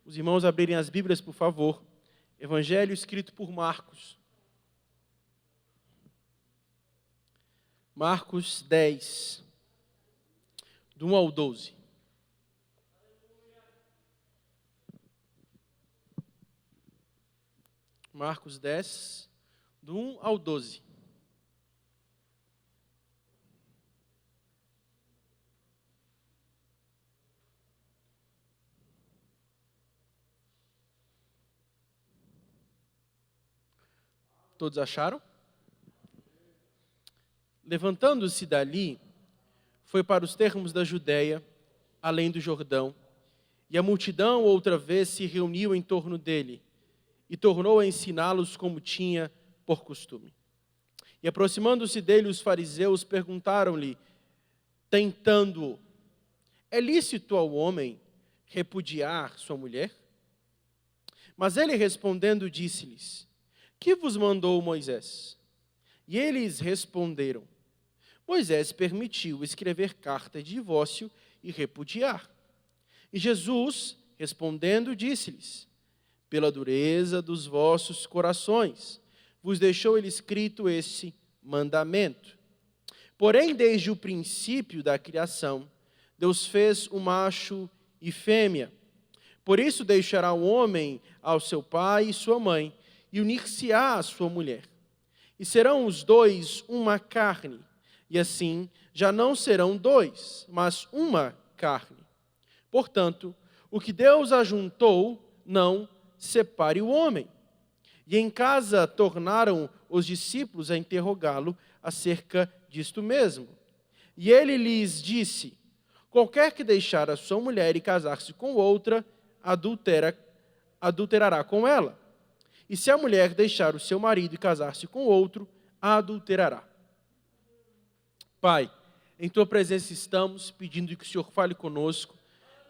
Os irmãos abrirem as Bíblias, por favor. Evangelho escrito por Marcos. Marcos 10, do 1 ao 12. Marcos 10, do 1 ao 12. Todos acharam? Levantando-se dali, foi para os termos da Judéia, além do Jordão, e a multidão outra vez se reuniu em torno dele, e tornou a ensiná-los como tinha por costume. E aproximando-se dele, os fariseus perguntaram-lhe, tentando-o, é lícito ao homem repudiar sua mulher? Mas ele respondendo disse-lhes, que vos mandou Moisés? E eles responderam, Moisés permitiu escrever carta de divórcio e repudiar. E Jesus, respondendo, disse-lhes, pela dureza dos vossos corações, vos deixou ele escrito esse mandamento. Porém, desde o princípio da criação, Deus fez o macho e fêmea. Por isso deixará o homem ao seu pai e sua mãe, e unir-se-á à sua mulher. E serão os dois uma carne, e assim já não serão dois, mas uma carne. Portanto, o que Deus ajuntou, não separe o homem. E em casa tornaram os discípulos a interrogá-lo acerca disto mesmo. E ele lhes disse, qualquer que deixar a sua mulher e casar-se com outra, adulterará com ela. E se a mulher deixar o seu marido e casar-se com outro, a adulterará. Pai, em Tua presença estamos, pedindo que o Senhor fale conosco,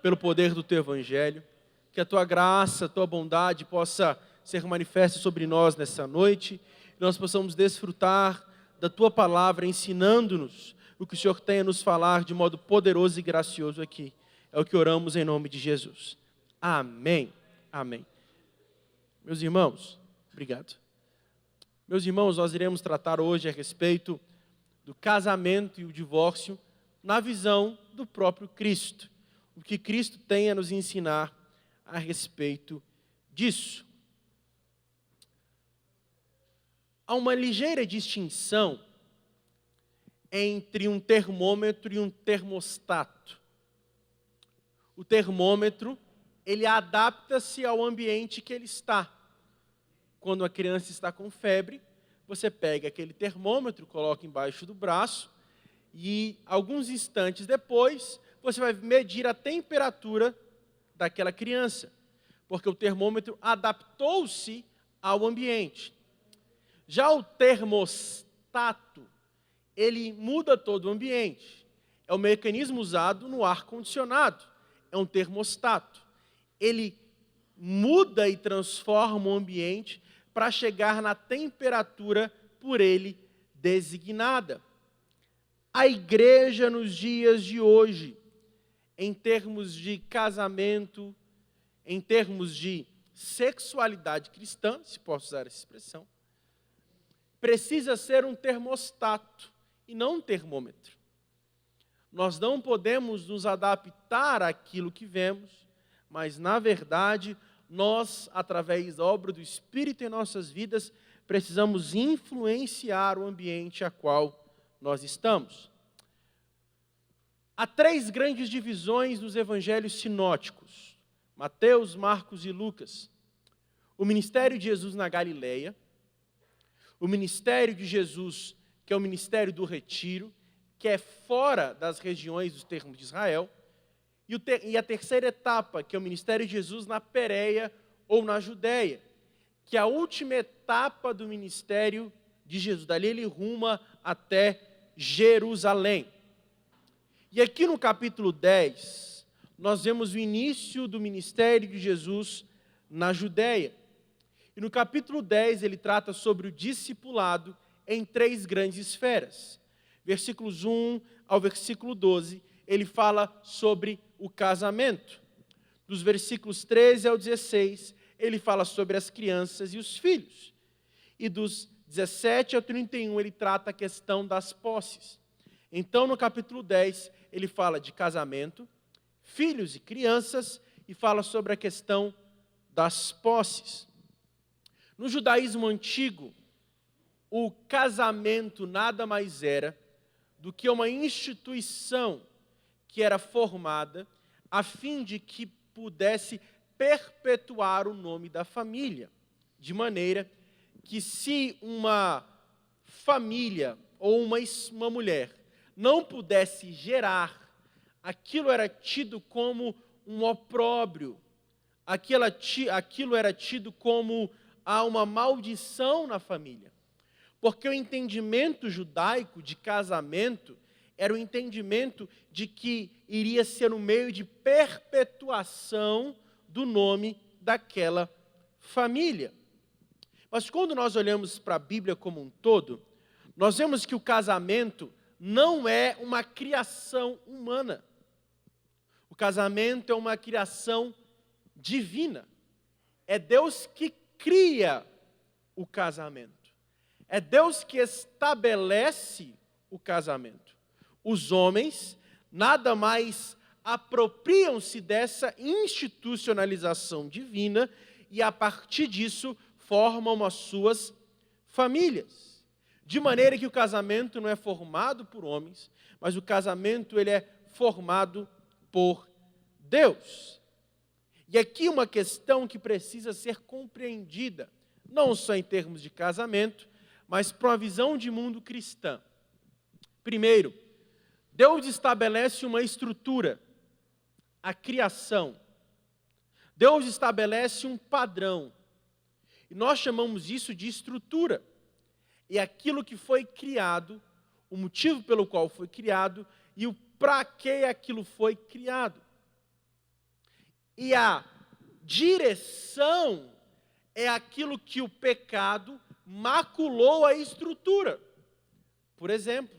pelo poder do Teu Evangelho, que a Tua graça, a Tua bondade possa ser manifesta sobre nós nessa noite, e nós possamos desfrutar da Tua palavra, ensinando-nos o que o Senhor tem a nos falar de modo poderoso e gracioso aqui. É o que oramos em nome de Jesus. Amém. Amém. Meus irmãos, obrigado. Meus irmãos, nós iremos tratar hoje a respeito do casamento e o divórcio na visão do próprio Cristo. O que Cristo tem a nos ensinar a respeito disso. Há uma ligeira distinção entre um termômetro e um termostato. O termômetro, ele adapta-se ao ambiente que ele está. Quando a criança está com febre, você pega aquele termômetro, coloca embaixo do braço e alguns instantes depois você vai medir a temperatura daquela criança, porque o termômetro adaptou-se ao ambiente. Já o termostato, ele muda todo o ambiente. É um mecanismo usado no ar-condicionado, é um termostato. Ele muda e transforma o ambiente para chegar na temperatura por ele designada. A igreja nos dias de hoje, em termos de casamento, em termos de sexualidade cristã, se posso usar essa expressão, precisa ser um termostato e não um termômetro. Nós não podemos nos adaptar àquilo que vemos, mas, na verdade, nós, através da obra do Espírito em nossas vidas, precisamos influenciar o ambiente a qual nós estamos. Há 3 grandes divisões nos evangelhos sinóticos, Mateus, Marcos e Lucas. O ministério de Jesus na Galileia, o ministério de Jesus, que é o ministério do retiro, que é fora das regiões dos termos de Israel, e a terceira etapa, que é o ministério de Jesus na Pérea ou na Judéia, que é a última etapa do ministério de Jesus. Dali ele ruma até Jerusalém. E aqui no capítulo 10, nós vemos o início do ministério de Jesus na Judéia. E no capítulo 10 ele trata sobre o discipulado em 3 grandes esferas. Versículos 1 ao versículo 12, ele fala sobre o casamento. Dos versículos 13 ao 16, ele fala sobre as crianças e os filhos. E dos 17 ao 31, ele trata a questão das posses. Então, no capítulo 10, ele fala de casamento, filhos e crianças, e fala sobre a questão das posses. No judaísmo antigo, o casamento nada mais era do que uma instituição que era formada a fim de que pudesse perpetuar o nome da família, de maneira que se uma família ou uma mulher não pudesse gerar, aquilo era tido como um opróbrio, aquilo era tido como uma maldição na família. Porque o entendimento judaico de casamento era o entendimento de que iria ser um meio de perpetuação do nome daquela família. Mas quando nós olhamos para a Bíblia como um todo, nós vemos que o casamento não é uma criação humana. O casamento é uma criação divina. É Deus que cria o casamento. É Deus que estabelece o casamento. Os homens nada mais apropriam-se dessa institucionalização divina e, a partir disso, formam as suas famílias. De maneira que o casamento não é formado por homens, mas o casamento ele é formado por Deus. E aqui uma questão que precisa ser compreendida, não só em termos de casamento, mas para uma visão de mundo cristã. Primeiro, Deus estabelece uma estrutura, a criação. Deus estabelece um padrão. E nós chamamos isso de estrutura. É aquilo que foi criado, o motivo pelo qual foi criado e o para que aquilo foi criado. E a direção é aquilo que o pecado maculou a estrutura. Por exemplo,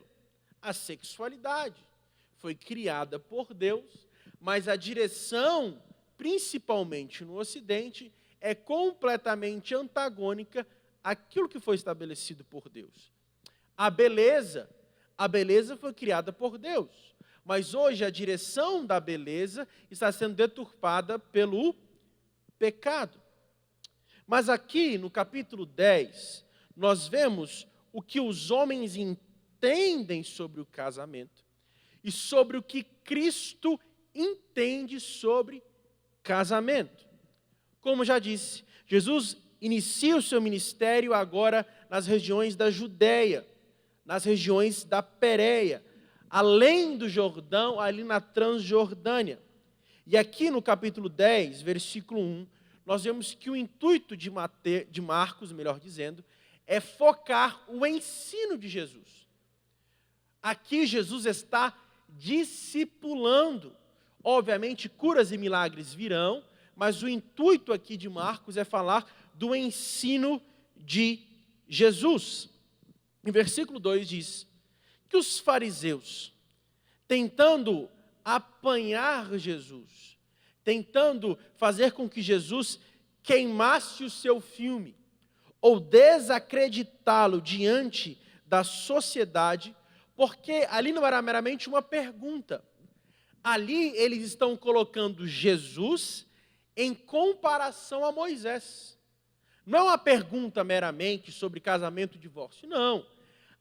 a sexualidade foi criada por Deus, mas a direção, principalmente no Ocidente, é completamente antagônica àquilo que foi estabelecido por Deus. A beleza foi criada por Deus, mas hoje a direção da beleza está sendo deturpada pelo pecado. Mas aqui no capítulo 10, nós vemos o que os homens entendem sobre o casamento e sobre o que Cristo entende sobre casamento. Como já disse, Jesus inicia o seu ministério agora nas regiões da Judéia, nas regiões da Pérea, além do Jordão, ali na Transjordânia. E aqui no capítulo 10, versículo 1, nós vemos que o intuito de Marcos, melhor dizendo, é focar o ensino de Jesus. Aqui Jesus está discipulando. Obviamente, curas e milagres virão, mas o intuito aqui de Marcos é falar do ensino de Jesus. Em versículo 2 diz que os fariseus, tentando apanhar Jesus, tentando fazer com que Jesus queimasse o seu filme, ou desacreditá-lo diante da sociedade, porque ali não era meramente uma pergunta. Ali eles estão colocando Jesus em comparação a Moisés. Não é uma pergunta meramente sobre casamento e divórcio, não.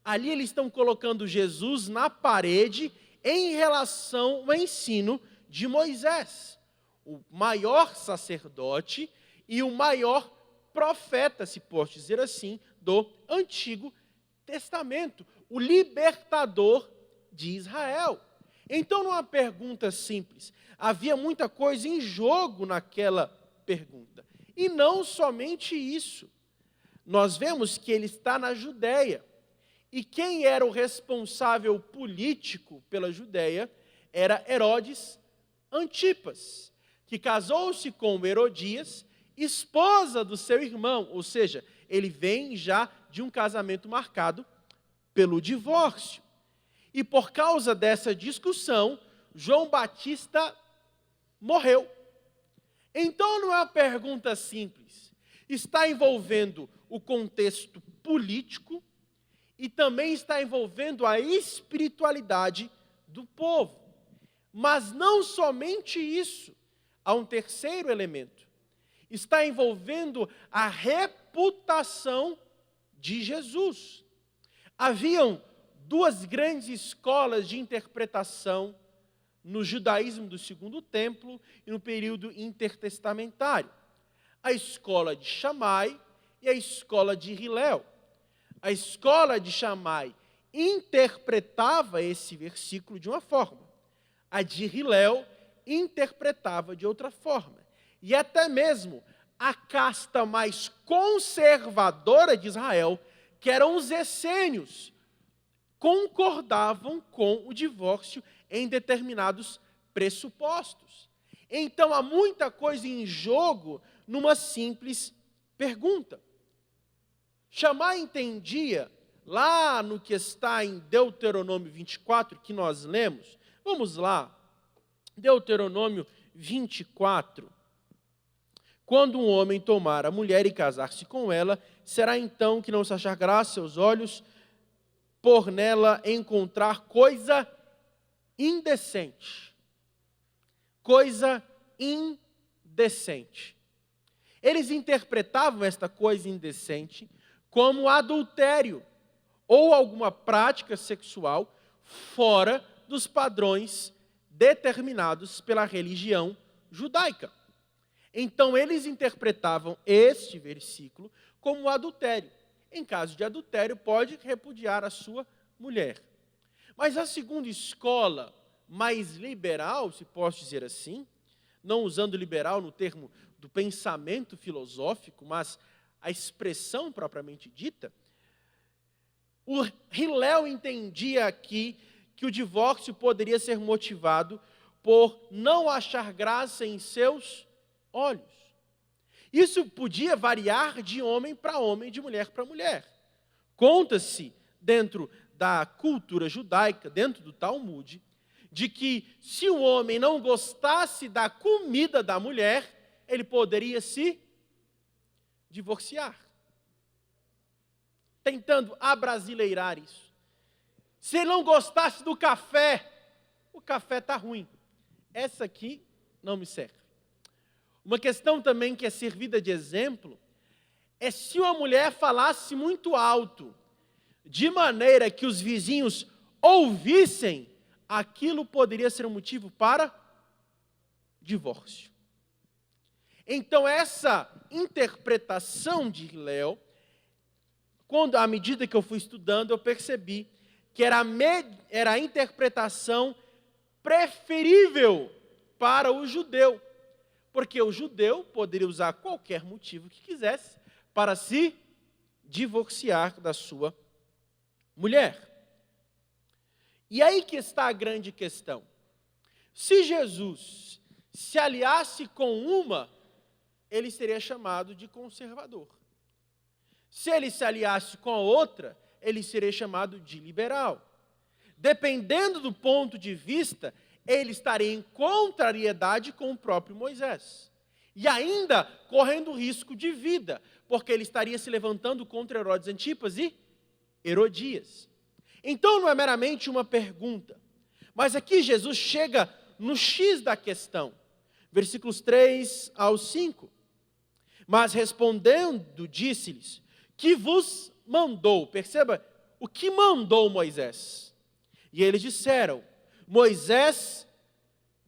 Ali eles estão colocando Jesus na parede em relação ao ensino de Moisés, o maior sacerdote e o maior profeta, se posso dizer assim, do Antigo Testamento, o libertador de Israel. Então não é uma pergunta simples, havia muita coisa em jogo naquela pergunta. E não somente isso, nós vemos que ele está na Judéia. E quem era o responsável político pela Judéia era Herodes Antipas, que casou-se com Herodias, esposa do seu irmão, ou seja, ele vem já de um casamento marcado pelo divórcio. E por causa dessa discussão, João Batista morreu. Então não é uma pergunta simples. Está envolvendo o contexto político e também está envolvendo a espiritualidade do povo. Mas não somente isso, há um terceiro elemento. Está envolvendo a reputação de Jesus. Haviam duas grandes escolas de interpretação no judaísmo do Segundo Templo e no período intertestamentário. A escola de Shammai e a escola de Hillel. A escola de Shammai interpretava esse versículo de uma forma. A de Hillel interpretava de outra forma. E até mesmo a casta mais conservadora de Israel, que eram os essênios, concordavam com o divórcio em determinados pressupostos. Então há muita coisa em jogo numa simples pergunta. Shammai entendia, lá no que está em Deuteronômio 24, que nós lemos, vamos lá, Deuteronômio 24. Quando um homem tomar a mulher e casar-se com ela, será então que não se achar graça aos olhos, por nela encontrar coisa indecente. Coisa indecente. Eles interpretavam esta coisa indecente como adultério ou alguma prática sexual fora dos padrões determinados pela religião judaica. Então, eles interpretavam este versículo como adultério. Em caso de adultério, pode repudiar a sua mulher. Mas a segunda escola, mais liberal, se posso dizer assim, não usando liberal no termo do pensamento filosófico, mas a expressão propriamente dita, o Hillel entendia aqui que o divórcio poderia ser motivado por não achar graça em seus olhos. Isso podia variar de homem para homem, de mulher para mulher. Conta-se, dentro da cultura judaica, dentro do Talmud, de que se o homem não gostasse da comida da mulher, ele poderia se divorciar. Tentando abrasileirar isso. Se ele não gostasse do café, o café está ruim. Essa aqui não me serve. Uma questão também que é servida de exemplo é se uma mulher falasse muito alto, de maneira que os vizinhos ouvissem, aquilo poderia ser um motivo para divórcio. Então, essa interpretação de Hillel, à medida que eu fui estudando, eu percebi que era a interpretação preferível para o judeu. Porque o judeu poderia usar qualquer motivo que quisesse para se divorciar da sua mulher. E aí que está a grande questão. Se Jesus se aliasse com uma, ele seria chamado de conservador. Se ele se aliasse com a outra, ele seria chamado de liberal. Dependendo do ponto de vista, ele estaria em contrariedade com o próprio Moisés. E ainda correndo risco de vida, porque ele estaria se levantando contra Herodes Antipas e Herodias. Então não é meramente uma pergunta, mas aqui Jesus chega no X da questão. Versículos 3 ao 5. Mas respondendo, disse-lhes, que vos mandou? Perceba, o que mandou Moisés? E eles disseram, Moisés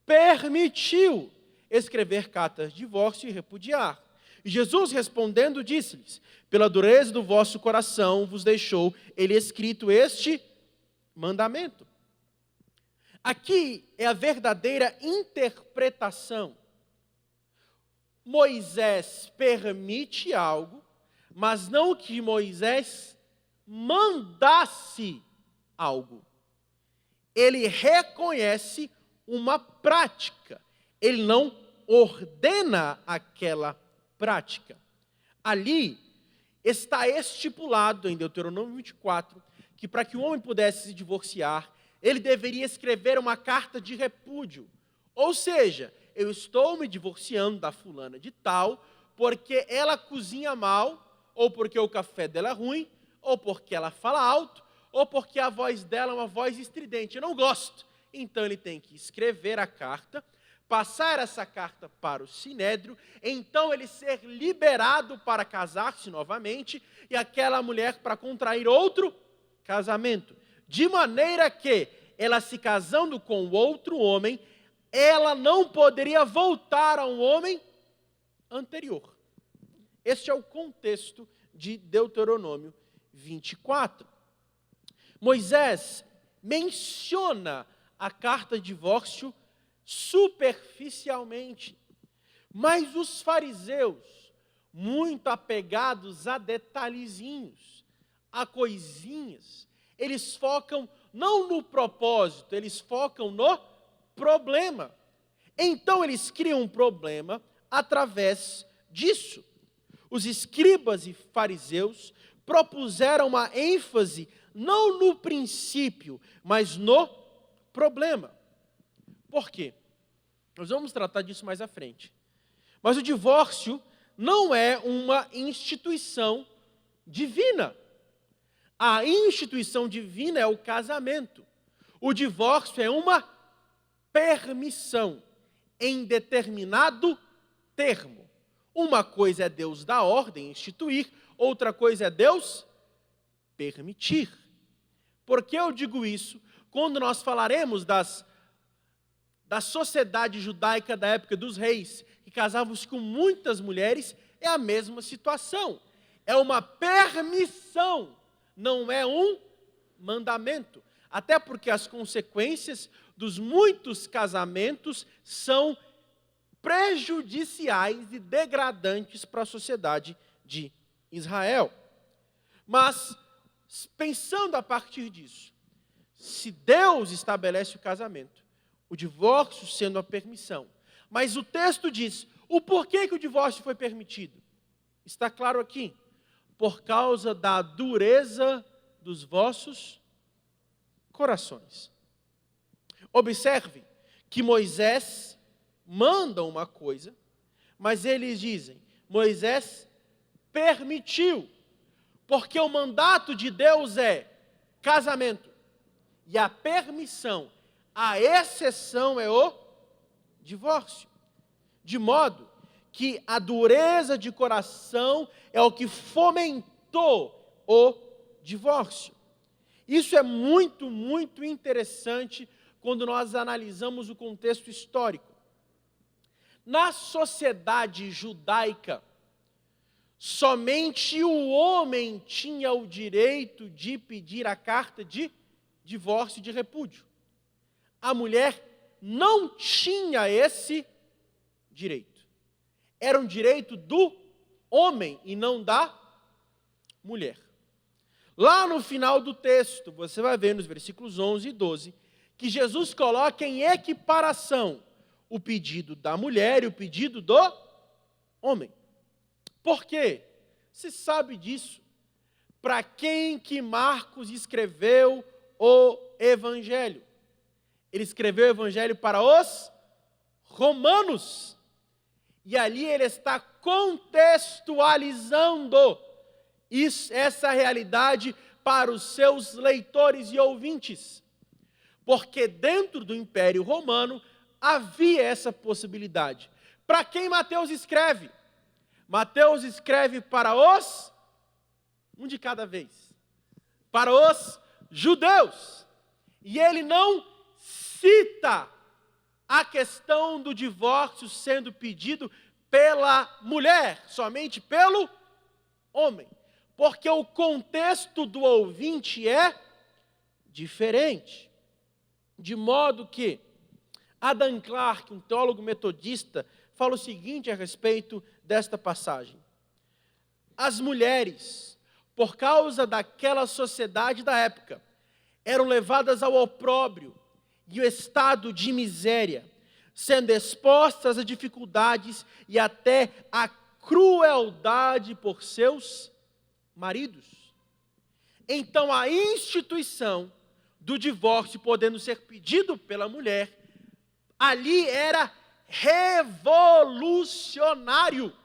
permitiu escrever cartas de divórcio e repudiar. E Jesus respondendo disse-lhes, pela dureza do vosso coração vos deixou ele escrito este mandamento. Aqui é a verdadeira interpretação. Moisés permite algo, mas não que Moisés mandasse algo. Ele reconhece uma prática. Ele não ordena aquela prática. Ali está estipulado em Deuteronômio 24 que para que o homem pudesse se divorciar, ele deveria escrever uma carta de repúdio. Ou seja, eu estou me divorciando da fulana de tal, porque ela cozinha mal, ou porque o café dela é ruim, ou porque ela fala alto, ou porque a voz dela é uma voz estridente. Eu não gosto. Então ele tem que escrever a carta, passar essa carta para o sinédrio, então ele ser liberado para casar-se novamente, e aquela mulher para contrair outro casamento. De maneira que, ela se casando com outro homem, ela não poderia voltar a um homem anterior. Este é o contexto de Deuteronômio 24. Moisés menciona a carta de divórcio superficialmente, mas os fariseus, muito apegados a detalhezinhos, a coisinhas, eles focam não no propósito, eles focam no problema. Então eles criam um problema através disso. Os escribas e fariseus propuseram uma ênfase não no princípio, mas no problema. Por quê? Nós vamos tratar disso mais à frente. Mas o divórcio não é uma instituição divina. A instituição divina é o casamento. O divórcio é uma permissão em determinado termo. Uma coisa é Deus dar ordem, instituir, outra coisa é Deus permitir. Por que eu digo isso? Quando nós falaremos da sociedade judaica da época dos reis, que casavam-se com muitas mulheres, é a mesma situação. É uma permissão, não é um mandamento. Até porque as consequências dos muitos casamentos são prejudiciais e degradantes para a sociedade de Israel. Mas, pensando a partir disso, se Deus estabelece o casamento, o divórcio sendo a permissão, mas o texto diz o porquê que o divórcio foi permitido. Está claro aqui? Por causa da dureza dos vossos corações. Observe que Moisés manda uma coisa, mas eles dizem, Moisés permitiu, porque o mandato de Deus é casamento, e a permissão, a exceção é o divórcio. De modo que a dureza de coração é o que fomentou o divórcio. Isso é muito, muito interessante quando nós analisamos o contexto histórico. Na sociedade judaica, somente o homem tinha o direito de pedir a carta de divórcio e de repúdio. A mulher não tinha esse direito. Era um direito do homem e não da mulher. Lá no final do texto, você vai ver nos versículos 11 e 12, que Jesus coloca em equiparação o pedido da mulher e o pedido do homem. Por quê? Se sabe disso. Para quem que Marcos escreveu o Evangelho? Ele escreveu o Evangelho para os romanos. E ali ele está contextualizando essa realidade para os seus leitores e ouvintes. Porque dentro do Império Romano havia essa possibilidade. Para quem Mateus escreve? Mateus escreve para os, um de cada vez, para os judeus. E ele não cita a questão do divórcio sendo pedido pela mulher, somente pelo homem. Porque o contexto do ouvinte é diferente. De modo que Adam Clarke, um teólogo metodista, fala o seguinte a respeito desta passagem. As mulheres, por causa daquela sociedade da época, eram levadas ao opróbrio e o estado de miséria, sendo expostas a dificuldades e até a crueldade por seus maridos. Então a instituição do divórcio podendo ser pedido pela mulher, ali era revolucionário.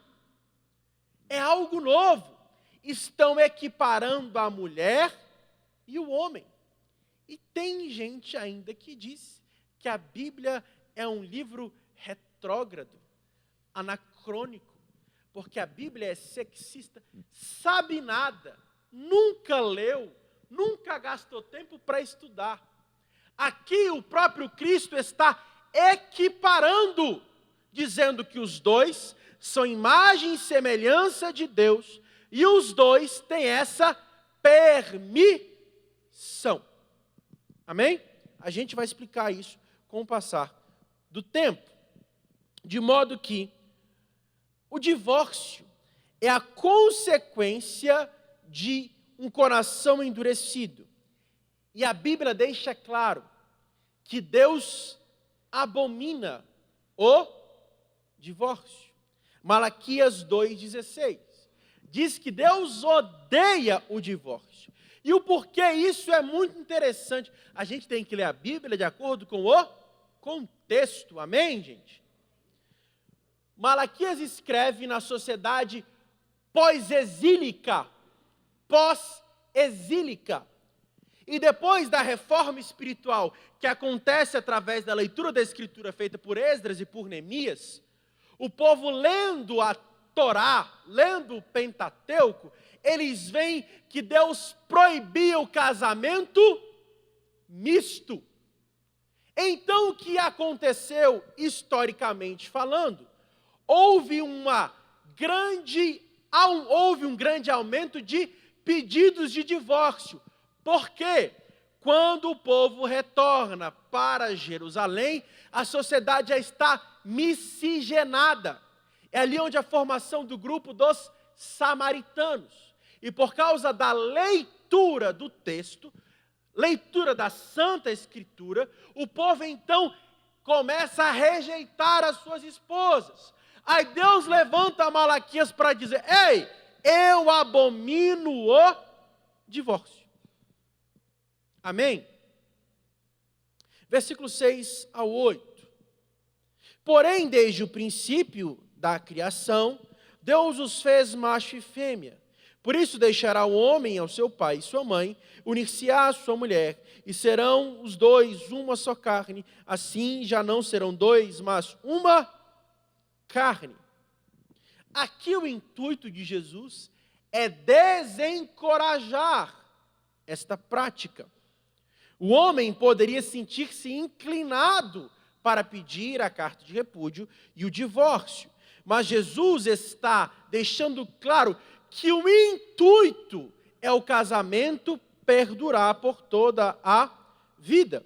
É algo novo. Estão equiparando a mulher e o homem. E tem gente ainda que diz que a Bíblia é um livro retrógrado, anacrônico, porque a Bíblia é sexista, sabe nada, nunca leu, nunca gastou tempo para estudar. Aqui o próprio Cristo está equiparando, dizendo que os dois são imagem e semelhança de Deus, e os dois têm essa permissão. Amém? A gente vai explicar isso com o passar do tempo. De modo que o divórcio é a consequência de um coração endurecido. E a Bíblia deixa claro que Deus abomina o divórcio. Malaquias 2,16 diz que Deus odeia o divórcio. E o porquê isso é muito interessante. A gente tem que ler a Bíblia de acordo com o contexto. Amém, gente? Malaquias escreve na sociedade pós-exílica. E depois da reforma espiritual que acontece através da leitura da Escritura feita por Esdras e por Neemias, o povo lendo a Torá, lendo o Pentateuco, eles veem que Deus proibia o casamento misto. Então, o que aconteceu historicamente falando? Houve um grande aumento de pedidos de divórcio. Por quê? Quando o povo retorna para Jerusalém, a sociedade já está miscigenada. É ali onde a formação do grupo dos samaritanos. E por causa da leitura do texto, leitura da Santa Escritura, o povo então começa a rejeitar as suas esposas. Aí Deus levanta Malaquias para dizer: ei, eu abomino o divórcio. Amém? Versículos 6 ao 8. Porém, desde o princípio da criação, Deus os fez macho e fêmea. Por isso deixará o homem ao seu pai e sua mãe, unir-se-á à sua mulher, e serão os dois uma só carne. Assim já não serão dois, mas uma carne. Aqui o intuito de Jesus é desencorajar esta prática. O homem poderia sentir-se inclinado para pedir a carta de repúdio e o divórcio. Mas Jesus está deixando claro que o intuito é o casamento perdurar por toda a vida.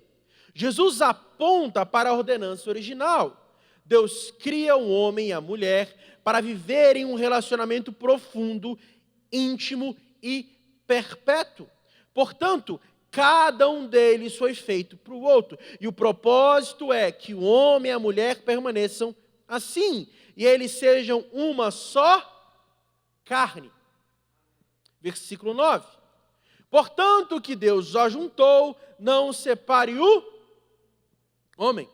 Jesus aponta para a ordenança original. Deus cria o homem e a mulher para viverem um relacionamento profundo, íntimo e perpétuo. Portanto, cada um deles foi feito para o outro. E o propósito é que o homem e a mulher permaneçam assim, e eles sejam uma só carne. Versículo 9. Portanto, o que Deus já juntou, não separe o homem.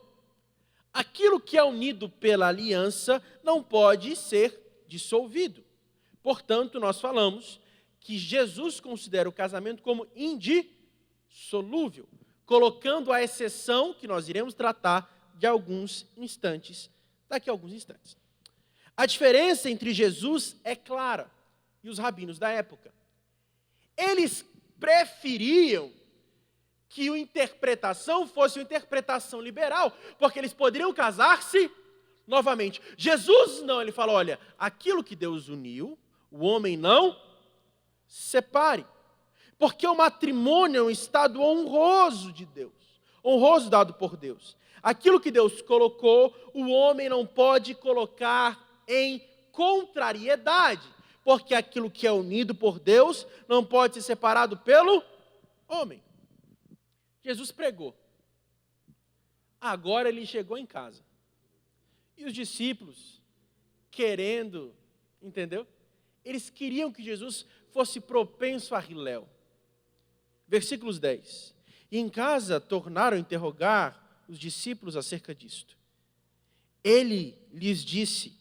Aquilo que é unido pela aliança não pode ser dissolvido. Portanto, nós falamos que Jesus considera o casamento como indissolúvel, colocando a exceção que nós iremos tratar de alguns instantes, daqui a alguns instantes. A diferença entre Jesus é clara e os rabinos da época. Eles preferiam que a interpretação fosse uma interpretação liberal, porque eles poderiam casar-se novamente. Jesus não, ele fala: olha, aquilo que Deus uniu, o homem não separe. Porque o matrimônio é um estado honroso de Deus, honroso dado por Deus. Aquilo que Deus colocou, o homem não pode colocar em contrariedade, porque aquilo que é unido por Deus não pode ser separado pelo homem. Jesus pregou. Agora ele chegou em casa. E os discípulos, querendo, entendeu? Eles queriam que Jesus fosse propenso a riléu. Versículos 10. E em casa tornaram a interrogar os discípulos acerca disto. Ele lhes disse: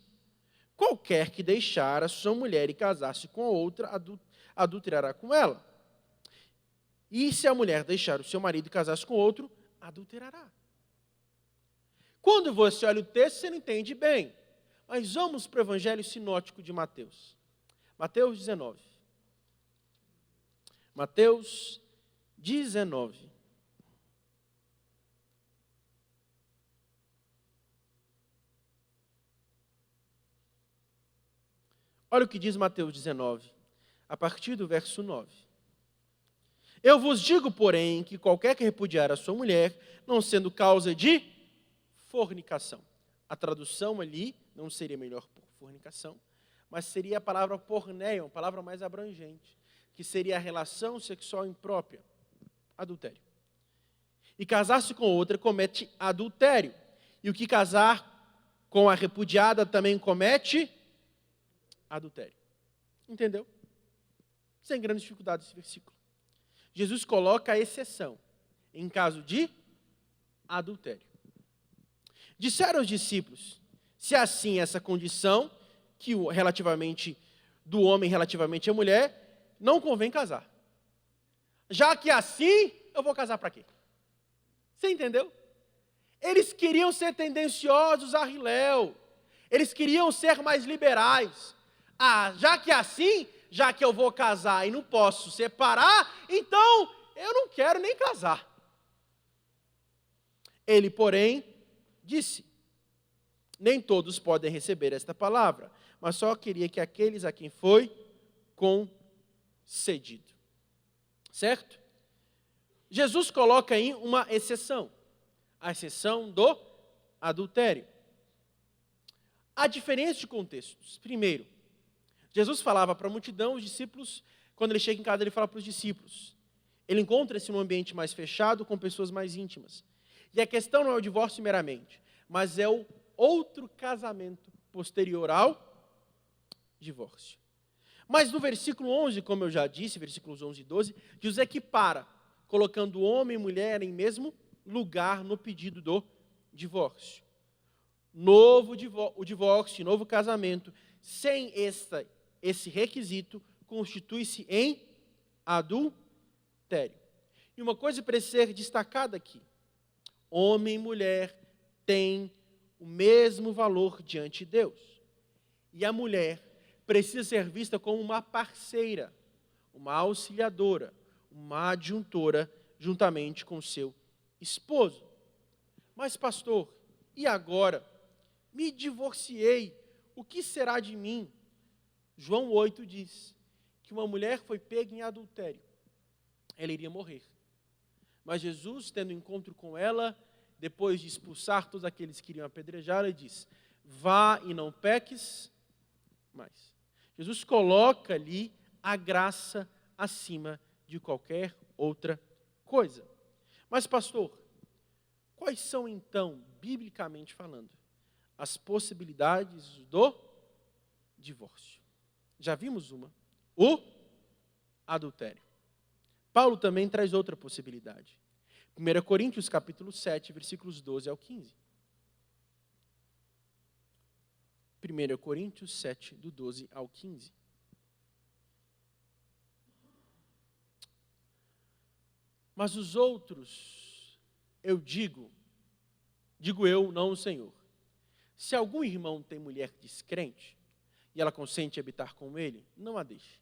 qualquer que deixar a sua mulher e casar-se com a outra, adulterará com ela. E se a mulher deixar o seu marido e casar-se com outro, adulterará. Quando você olha o texto, você não entende bem. Mas vamos para o Evangelho Sinótico de Mateus. Mateus 19. Mateus 19. Olha o que diz Mateus 19, a partir do verso 9. Eu vos digo, porém, que qualquer que repudiar a sua mulher, não sendo causa de fornicação. A tradução ali não seria melhor por fornicação, mas seria a palavra porneia, uma palavra mais abrangente, que seria a relação sexual imprópria, adultério. E casar-se com outra comete adultério. E o que casar com a repudiada também comete adultério. Entendeu? Sem grandes dificuldades esse versículo. Jesus coloca a exceção em caso de adultério. Disseram os discípulos: se assim essa condição que relativamente do homem relativamente à mulher, não convém casar. Já que assim, eu vou casar para quê? Você entendeu? Eles queriam ser tendenciosos a Hilel. Eles queriam ser mais liberais. Já que assim, já que eu vou casar e não posso separar, então eu não quero nem casar. Ele, porém, disse: nem todos podem receber esta palavra, mas só queria que aqueles a quem foi concedido. Certo? Jesus coloca aí uma exceção, a exceção do adultério. Há diferença de contextos. Primeiro, Jesus falava para a multidão, os discípulos, quando ele chega em casa, ele fala para os discípulos. Ele encontra-se num ambiente mais fechado, com pessoas mais íntimas. E a questão não é o divórcio meramente, mas é o outro casamento posterior ao divórcio. Mas no versículo 11, como eu já disse, versículos 11 e 12, Jesus equipara, colocando homem e mulher em mesmo lugar no pedido do divórcio. O divórcio, novo casamento, sem esse requisito, constitui-se em adultério. E uma coisa precisa ser destacada aqui: homem e mulher têm o mesmo valor diante de Deus. E a mulher precisa ser vista como uma parceira, uma auxiliadora, uma adjuntora, juntamente com seu esposo. Mas, pastor, e agora? Me divorciei, o que será de mim? João 8 diz que uma mulher foi pega em adultério. Ela iria morrer. Mas Jesus, tendo encontro com ela, depois de expulsar todos aqueles que iriam apedrejá-la, ele diz: vá e não peques mais. Jesus coloca ali a graça acima de qualquer outra coisa. Mas, pastor, quais são então, biblicamente falando, as possibilidades do divórcio? Já vimos uma: o adultério. Paulo também traz outra possibilidade. 1 Coríntios capítulo 7, versículos 12 ao 15. 1 Coríntios 7, do 12 ao 15. Mas os outros, eu digo eu, não o Senhor. Se algum irmão tem mulher descrente, e ela consente habitar com ele, não a deixe.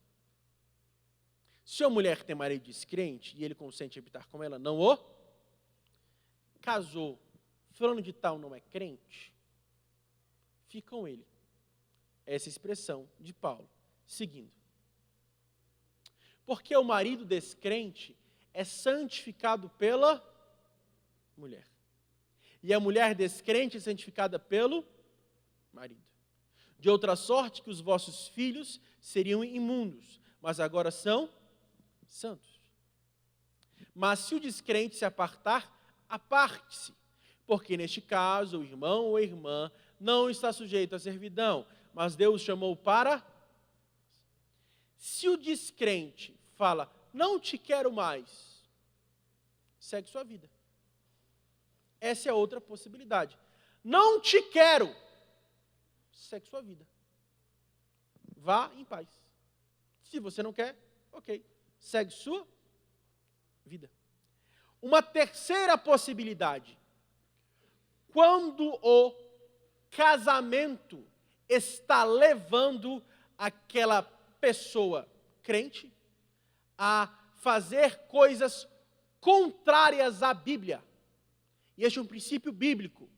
Se a mulher tem marido descrente, e ele consente habitar com ela, não o casou. Fulano de tal não é crente, fica com ele. Essa expressão de Paulo, seguindo. Porque o marido descrente é santificado pela mulher. E a mulher descrente é santificada pelo marido. De outra sorte que os vossos filhos seriam imundos, mas agora são santos. Mas se o descrente se apartar, aparte-se, porque neste caso o irmão ou a irmã não está sujeito à servidão, mas Deus chamou para... Se o descrente fala, não te quero mais, segue sua vida. Essa é outra possibilidade. não te quero, segue sua vida. Vá em paz. Se você não quer, ok, segue sua vida. Uma terceira possibilidade, quando o casamento está levando aquela pessoa crente a fazer coisas contrárias à Bíblia. E este é um princípio bíblico.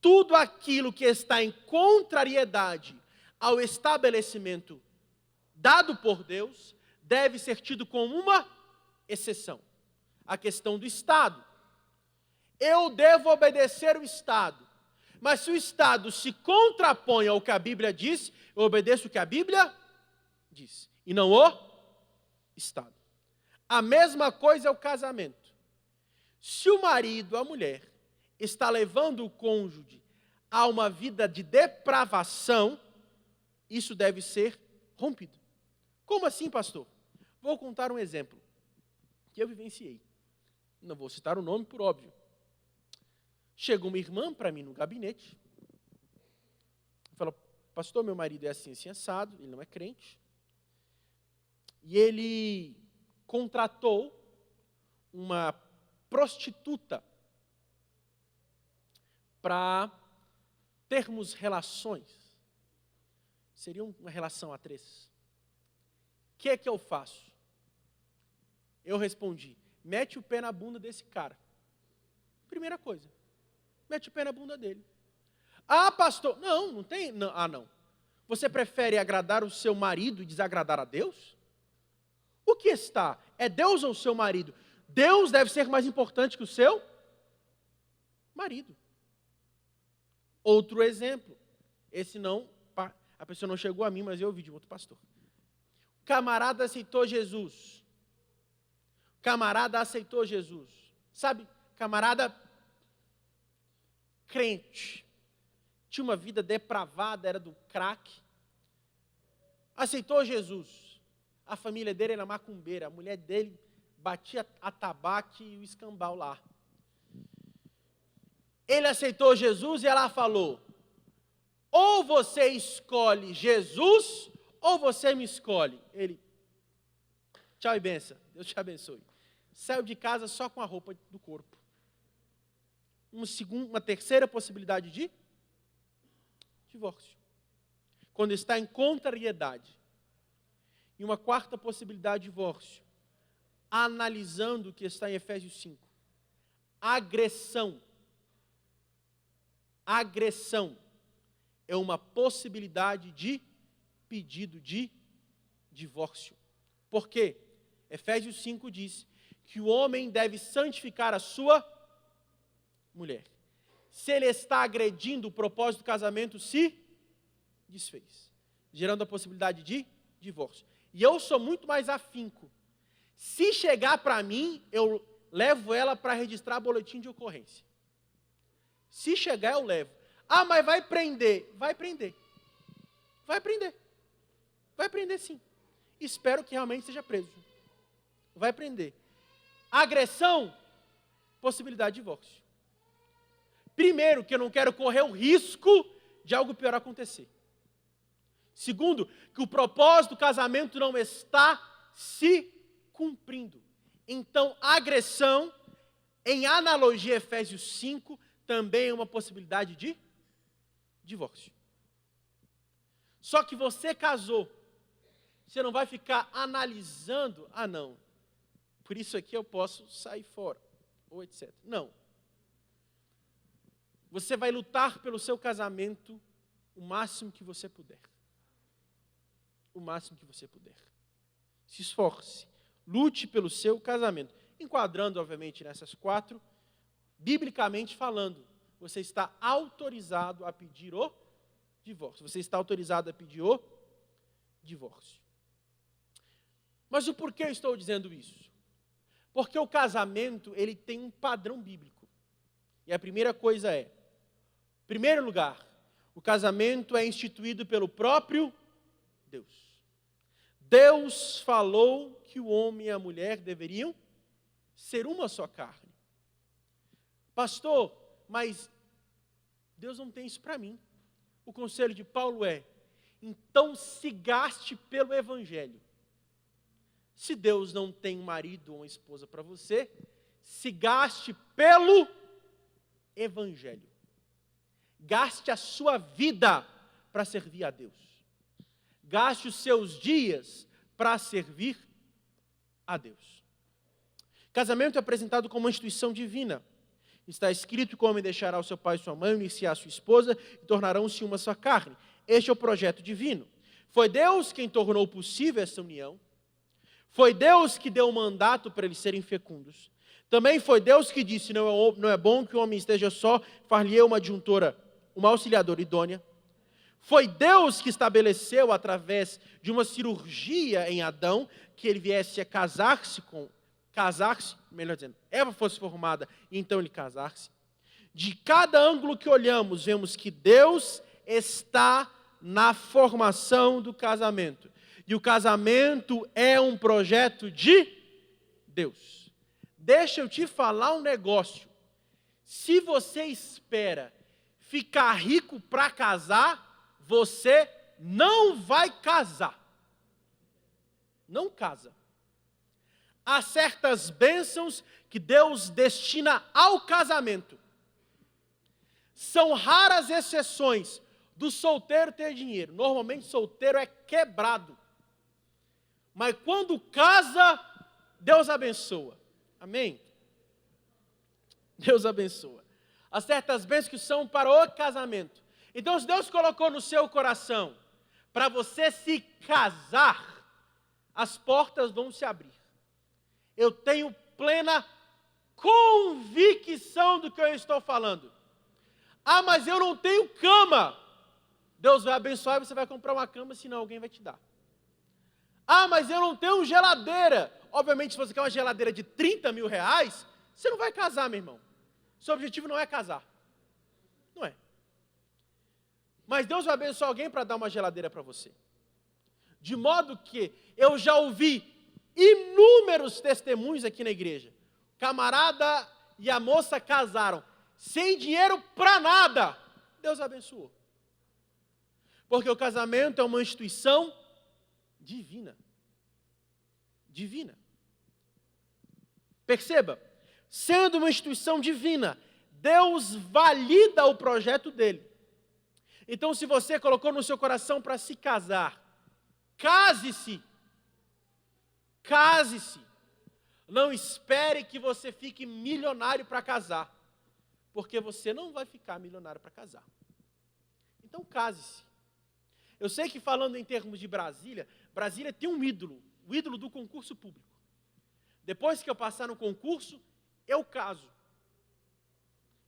Tudo aquilo que está em contrariedade ao estabelecimento dado por Deus deve ser tido como uma exceção. A questão do Estado. Eu devo obedecer o Estado. Mas se o Estado se contrapõe ao que a Bíblia diz, eu obedeço o que a Bíblia diz. E não o Estado. A mesma coisa é o casamento. Se o marido, a mulher, está levando o cônjuge a uma vida de depravação, isso deve ser rompido. Como assim, pastor? Vou contar um exemplo que eu vivenciei. Não vou citar o nome por óbvio. Chegou uma irmã para mim no gabinete. Falou, pastor, meu marido é assim, assim, assado, ele não é crente. E ele contratou uma prostituta para termos relações. Seria uma relação a três. O que é que eu faço? Eu respondi, mete o pé na bunda desse cara. Primeira coisa. Mete o pé na bunda dele. Ah, pastor, não tem. Não. Ah, não. Você prefere agradar o seu marido e desagradar a Deus? O que está? É Deus ou o seu marido? Deus deve ser mais importante que o seu marido. Outro exemplo. Esse não, a pessoa não chegou a mim, mas eu ouvi de outro pastor. O camarada aceitou Jesus. Camarada aceitou Jesus. Sabe, camarada crente, tinha uma vida depravada, era do crack, aceitou Jesus, a família dele era macumbeira, a mulher dele batia atabaque e o escambau lá. Ele aceitou Jesus e ela falou, ou você escolhe Jesus, ou você me escolhe. Ele, tchau e benção, Deus te abençoe. Saiu de casa só com a roupa do corpo. Uma terceira possibilidade de divórcio. Quando está em contrariedade. E uma quarta possibilidade de divórcio. Analisando o que está em Efésios 5. Agressão. Agressão é uma possibilidade de pedido de divórcio. Por quê? Efésios 5 diz que o homem deve santificar a sua mulher. Se ele está agredindo o propósito do casamento, se desfez, gerando a possibilidade de divórcio. E eu sou muito mais afinco. Se chegar para mim, eu levo ela para registrar boletim de ocorrência. Se chegar, eu levo. Ah, mas vai prender. Vai prender. Vai prender. Vai prender sim. Espero que realmente seja preso. Vai prender. Agressão, possibilidade de divórcio. Primeiro, que eu não quero correr o risco de algo pior acontecer. Segundo, que o propósito do casamento não está se cumprindo. Então, agressão, em analogia a Efésios 5, também é uma possibilidade de divórcio. Só que você casou, você não vai ficar analisando, ah não, por isso aqui eu posso sair fora, ou etc. Não. Você vai lutar pelo seu casamento o máximo que você puder. O máximo que você puder. Se esforce. Lute pelo seu casamento. Enquadrando, obviamente, nessas quatro, biblicamente falando, você está autorizado a pedir o divórcio. Você está autorizado a pedir o divórcio. Mas o porquê eu estou dizendo isso? Porque o casamento, ele tem um padrão bíblico. E a primeira coisa é, em primeiro lugar, o casamento é instituído pelo próprio Deus. Deus falou que o homem e a mulher deveriam ser uma só carne. Pastor, mas Deus não tem isso para mim. O conselho de Paulo é: então se gaste pelo Evangelho. Se Deus não tem um marido ou uma esposa para você, se gaste pelo Evangelho. Gaste a sua vida para servir a Deus. Gaste os seus dias para servir a Deus. Casamento é apresentado como uma instituição divina. Está escrito que o homem deixará o seu pai e sua mãe, unir-se-á a sua esposa e tornarão-se uma só carne. Este é o projeto divino. Foi Deus quem tornou possível essa união. Foi Deus que deu o mandato para eles serem fecundos. Também foi Deus que disse: não é bom que o homem esteja só, far-lhe uma adjuntora, uma auxiliadora idônea. Foi Deus que estabeleceu, através de uma cirurgia em Adão, que ele viesse a casar-se, melhor dizendo, Eva fosse formada e então ele casar-se. De cada ângulo que olhamos, vemos que Deus está na formação do casamento. E o casamento é um projeto de Deus. Deixa eu te falar um negócio. Se você espera ficar rico para casar, você não vai casar. Não casa. Há certas bênçãos que Deus destina ao casamento. São raras exceções do solteiro ter dinheiro. Normalmente solteiro é quebrado. Mas quando casa, Deus abençoa. Amém? Deus abençoa. Há certas bênçãos que são para o casamento. Então, se Deus colocou no seu coração para você se casar, as portas vão se abrir. Eu tenho plena convicção do que eu estou falando. Ah, mas eu não tenho cama. Deus vai abençoar e você vai comprar uma cama, senão alguém vai te dar. Ah, mas eu não tenho geladeira. Obviamente, se você quer uma geladeira de 30 mil reais, você não vai casar, meu irmão. Seu objetivo não é casar. Não é. Mas Deus vai abençoar alguém para dar uma geladeira para você. De modo que eu já ouvi inúmeros testemunhos aqui na igreja. Camarada e a moça casaram sem dinheiro para nada. Deus abençoou. Porque o casamento é uma instituição divina. Divina. Perceba, sendo uma instituição divina, Deus valida o projeto dele. Então, se você colocou no seu coração para se casar, case-se. Case-se. Não espere que você fique milionário para casar, porque você não vai ficar milionário para casar. Então, case-se. Eu sei que falando em termos de Brasília, Brasília tem um ídolo, o ídolo do concurso público. Depois que eu passar no concurso, eu caso.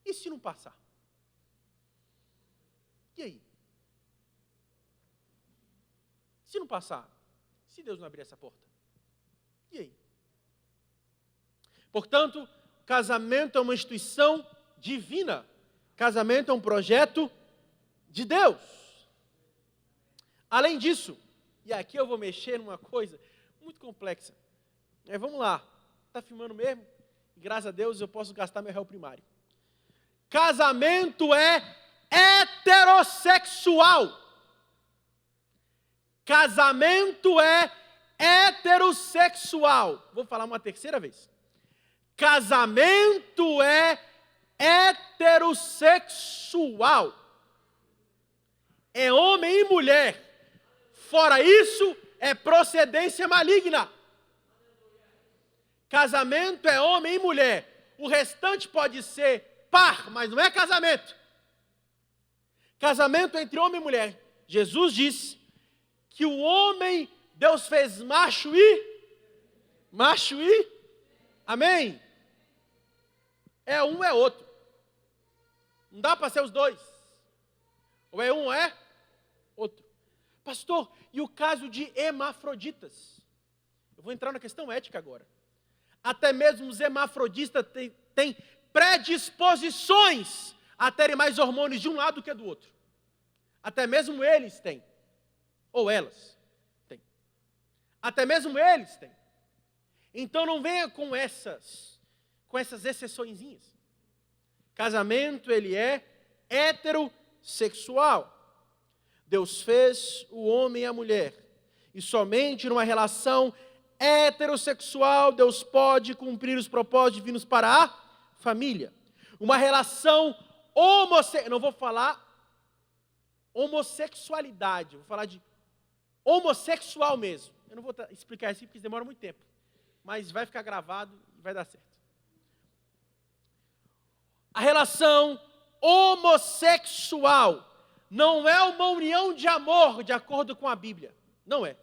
E se não passar? E aí? Se não passar? Se Deus não abrir essa porta? E aí? Portanto, casamento é uma instituição divina. Casamento é um projeto de Deus. Além disso, e aqui eu vou mexer numa coisa muito complexa. Vamos lá. Está filmando mesmo? Graças a Deus eu posso gastar meu réu primário. Casamento é heterossexual. Casamento é heterossexual. Vou falar uma terceira vez. Casamento é heterossexual. É homem e mulher. Fora isso, é procedência maligna. Casamento é homem e mulher. O restante pode ser par, mas não é casamento. Casamento entre homem e mulher. Jesus disse que o homem, Deus fez macho e, amém? É um, é outro. Não dá para ser os dois. Ou é um, ou é outro. Pastor, e o caso de hermafroditas? Eu vou entrar na questão ética agora. Até mesmo os hermafroditas têm predisposições a terem mais hormônios de um lado do que do outro. Até mesmo eles têm. Ou elas têm. Até mesmo eles têm. Então não venha com essas exceçõezinhas. Casamento, ele é heterossexual. Deus fez o homem e a mulher. E somente numa relação heterossexual Deus pode cumprir os propósitos divinos para a família. Uma relação homossexual, não vou falar homossexualidade, vou falar de homossexual mesmo. Eu não vou explicar isso porque demora muito tempo, mas vai ficar gravado e vai dar certo. A relação homossexual não é uma união de amor de acordo com a Bíblia. Não é.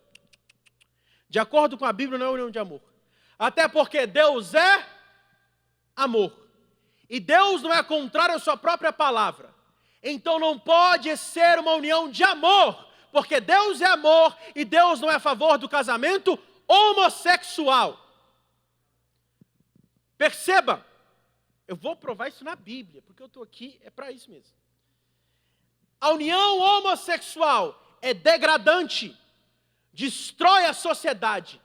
De acordo com a Bíblia, não é união de amor. Até porque Deus é amor. E Deus não é contrário à sua própria palavra. Então não pode ser uma união de amor, porque Deus é amor e Deus não é a favor do casamento homossexual. Perceba, eu vou provar isso na Bíblia, porque eu estou aqui, é para isso mesmo. A união homossexual é degradante, destrói a sociedade.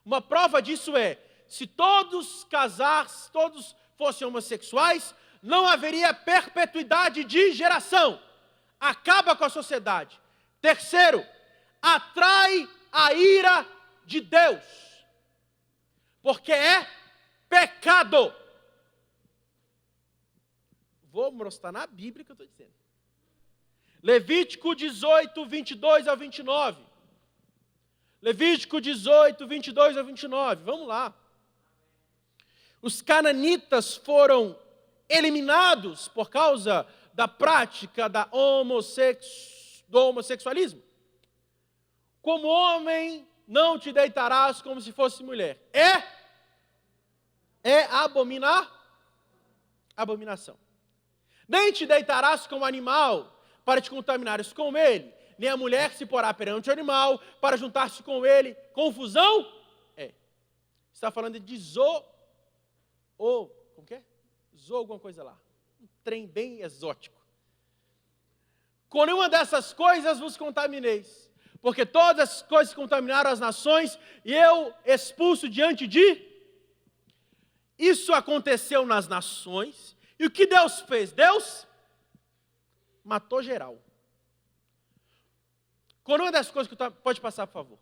Uma prova disso é, se todos fossem homossexuais, não haveria perpetuidade de geração. Acaba com a sociedade. Terceiro, atrai a ira de Deus, porque é pecado. Vou mostrar na Bíblia que eu estou dizendo. Levítico 18, 22 ao 29. Levítico 18, 22 ao 29. Vamos lá. Os cananitas foram eliminados por causa da prática do homossexualismo. Como homem, não te deitarás como se fosse mulher. É abominação. Nem te deitarás como animal para te contaminares com ele, nem a mulher se porá perante o animal para juntar-se com ele. Confusão? Está falando de como que é? Alguma coisa lá. Um trem bem exótico. Com nenhuma dessas coisas vos contamineis, porque todas as coisas contaminaram as nações, e eu expulso diante de... Isso aconteceu nas nações, e o que Deus fez? Deus matou geral. Com nenhuma dessas coisas que pode passar, por favor.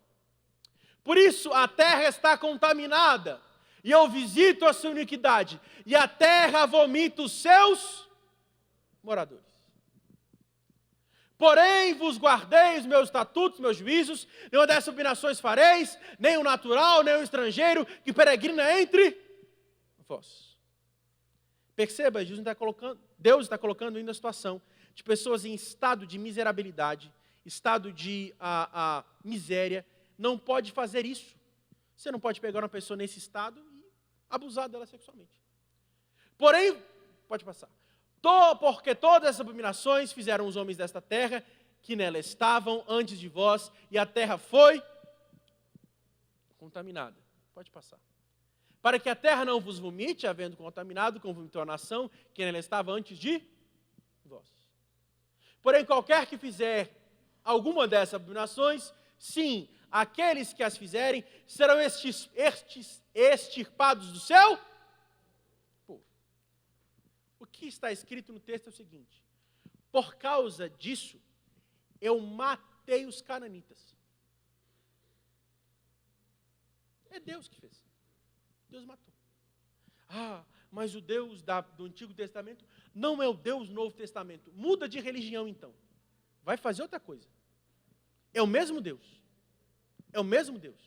Por isso a terra está contaminada, e eu visito a sua iniquidade, e a terra vomita os seus moradores. Porém vos guardei os meus estatutos, meus juízos, nenhuma dessas abominações fareis, nem o natural, nem o estrangeiro, que peregrina entre vós. Perceba, Deus está colocando ainda a situação de pessoas em estado de miserabilidade, estado de miséria. Não pode fazer isso. Você não pode pegar uma pessoa nesse estado e abusar dela sexualmente. Porém, pode passar. Porque todas as abominações fizeram os homens desta terra, que nela estavam antes de vós, e a terra foi contaminada. Pode passar. Para que a terra não vos vomite, havendo contaminado, como vomitou a nação, que nela estava antes de vós. Porém, qualquer que fizer alguma dessas abominações, sim, aqueles que as fizerem serão extirpados do céu. O que está escrito no texto é o seguinte: por causa disso, eu matei os cananitas. É Deus que fez. Deus matou. Mas o Deus do Antigo Testamento não é o Deus do Novo Testamento. Muda de religião, então. Vai fazer outra coisa. É o mesmo Deus. É o mesmo Deus.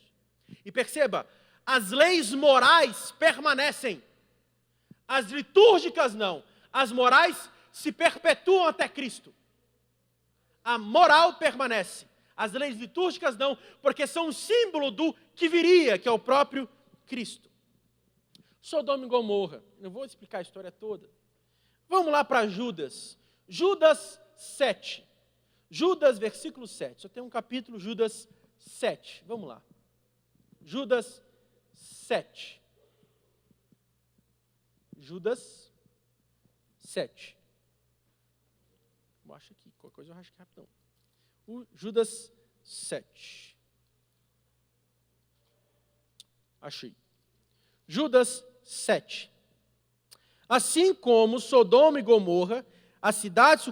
E perceba, as leis morais permanecem. As litúrgicas não. As morais se perpetuam até Cristo. A moral permanece. As leis litúrgicas não, porque são um símbolo do que viria, que é o próprio Cristo. Sodoma e Gomorra. Não vou explicar a história toda. Vamos lá para Judas. Judas 7. Judas, versículo 7. Só tem um capítulo, Judas 7. Vamos lá. Judas 7. Judas 7. Eu acho aqui, qualquer coisa eu acho que é rapidão. O Judas 7. Achei. Judas 7. Assim como Sodoma e Gomorra, as cidades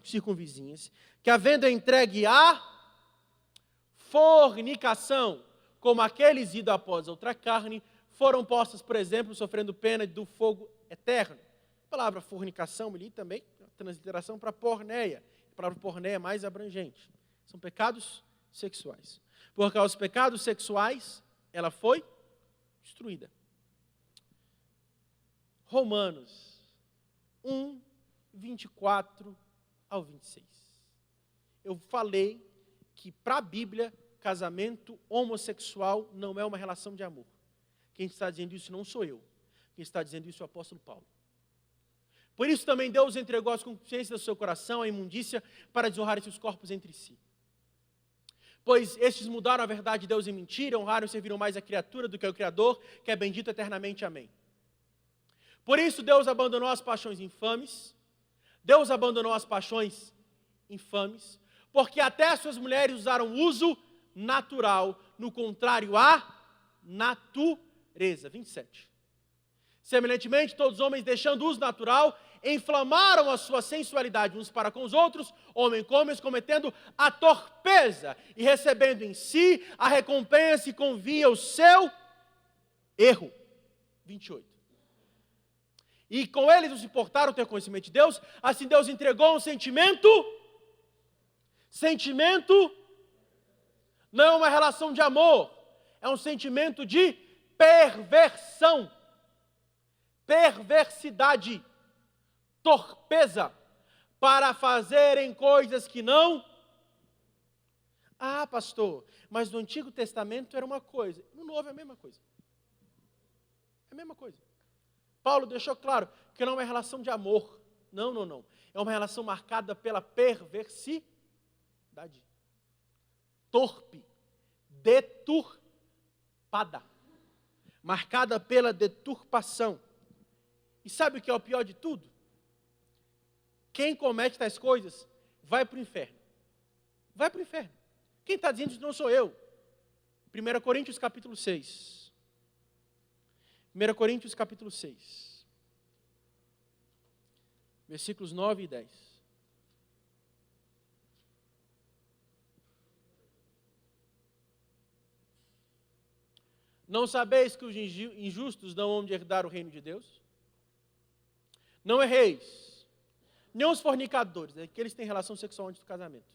circunvizinhas, que havendo entregue à fornicação, como aqueles ido após outra carne, foram postas, por exemplo, sofrendo pena do fogo eterno. A palavra fornicação ali também, a transliteração para porneia. A palavra porneia é mais abrangente. São pecados sexuais. Por causa dos pecados sexuais, ela foi destruída. Romanos 1, 24 ao 26. Eu falei que para a Bíblia, casamento homossexual não é uma relação de amor. Quem está dizendo isso não sou eu. Quem está dizendo isso é o apóstolo Paulo. Por isso também Deus entregou as consciências do seu coração à imundícia para desonrar esses corpos entre si. Pois estes mudaram a verdade de Deus em mentira, honraram e serviram mais a criatura do que ao Criador, que é bendito eternamente. Amém. Por isso Deus abandonou as paixões infames. Deus abandonou as paixões infames, porque até as suas mulheres usaram uso natural, no contrário à natureza. 27. Semelhantemente, todos os homens, deixando o uso natural, inflamaram a sua sensualidade uns para com os outros, homem com homens, cometendo a torpeza e recebendo em si a recompensa que convinha o seu erro. 28. E com eles não se importaram ter conhecimento de Deus, assim Deus entregou um sentimento. Sentimento não é uma relação de amor, é um sentimento de perversão, perversidade, torpeza, para fazerem coisas que não. Ah, pastor, mas no Antigo Testamento era uma coisa, no Novo é a mesma coisa. É a mesma coisa. Paulo deixou claro que não é uma relação de amor. Não. É uma relação marcada pela perversidade. Torpe, deturpada, marcada pela deturpação. E sabe o que é o pior de tudo? Quem comete tais coisas vai para o inferno. Vai para o inferno. Quem está dizendo isso não sou eu. 1 Coríntios capítulo 6. 1 Coríntios capítulo 6. Versículos 9 e 10. Não sabeis que os injustos não hão de herdar o reino de Deus? Não erreis, nem os fornicadores, né, que eles têm relação sexual antes do casamento,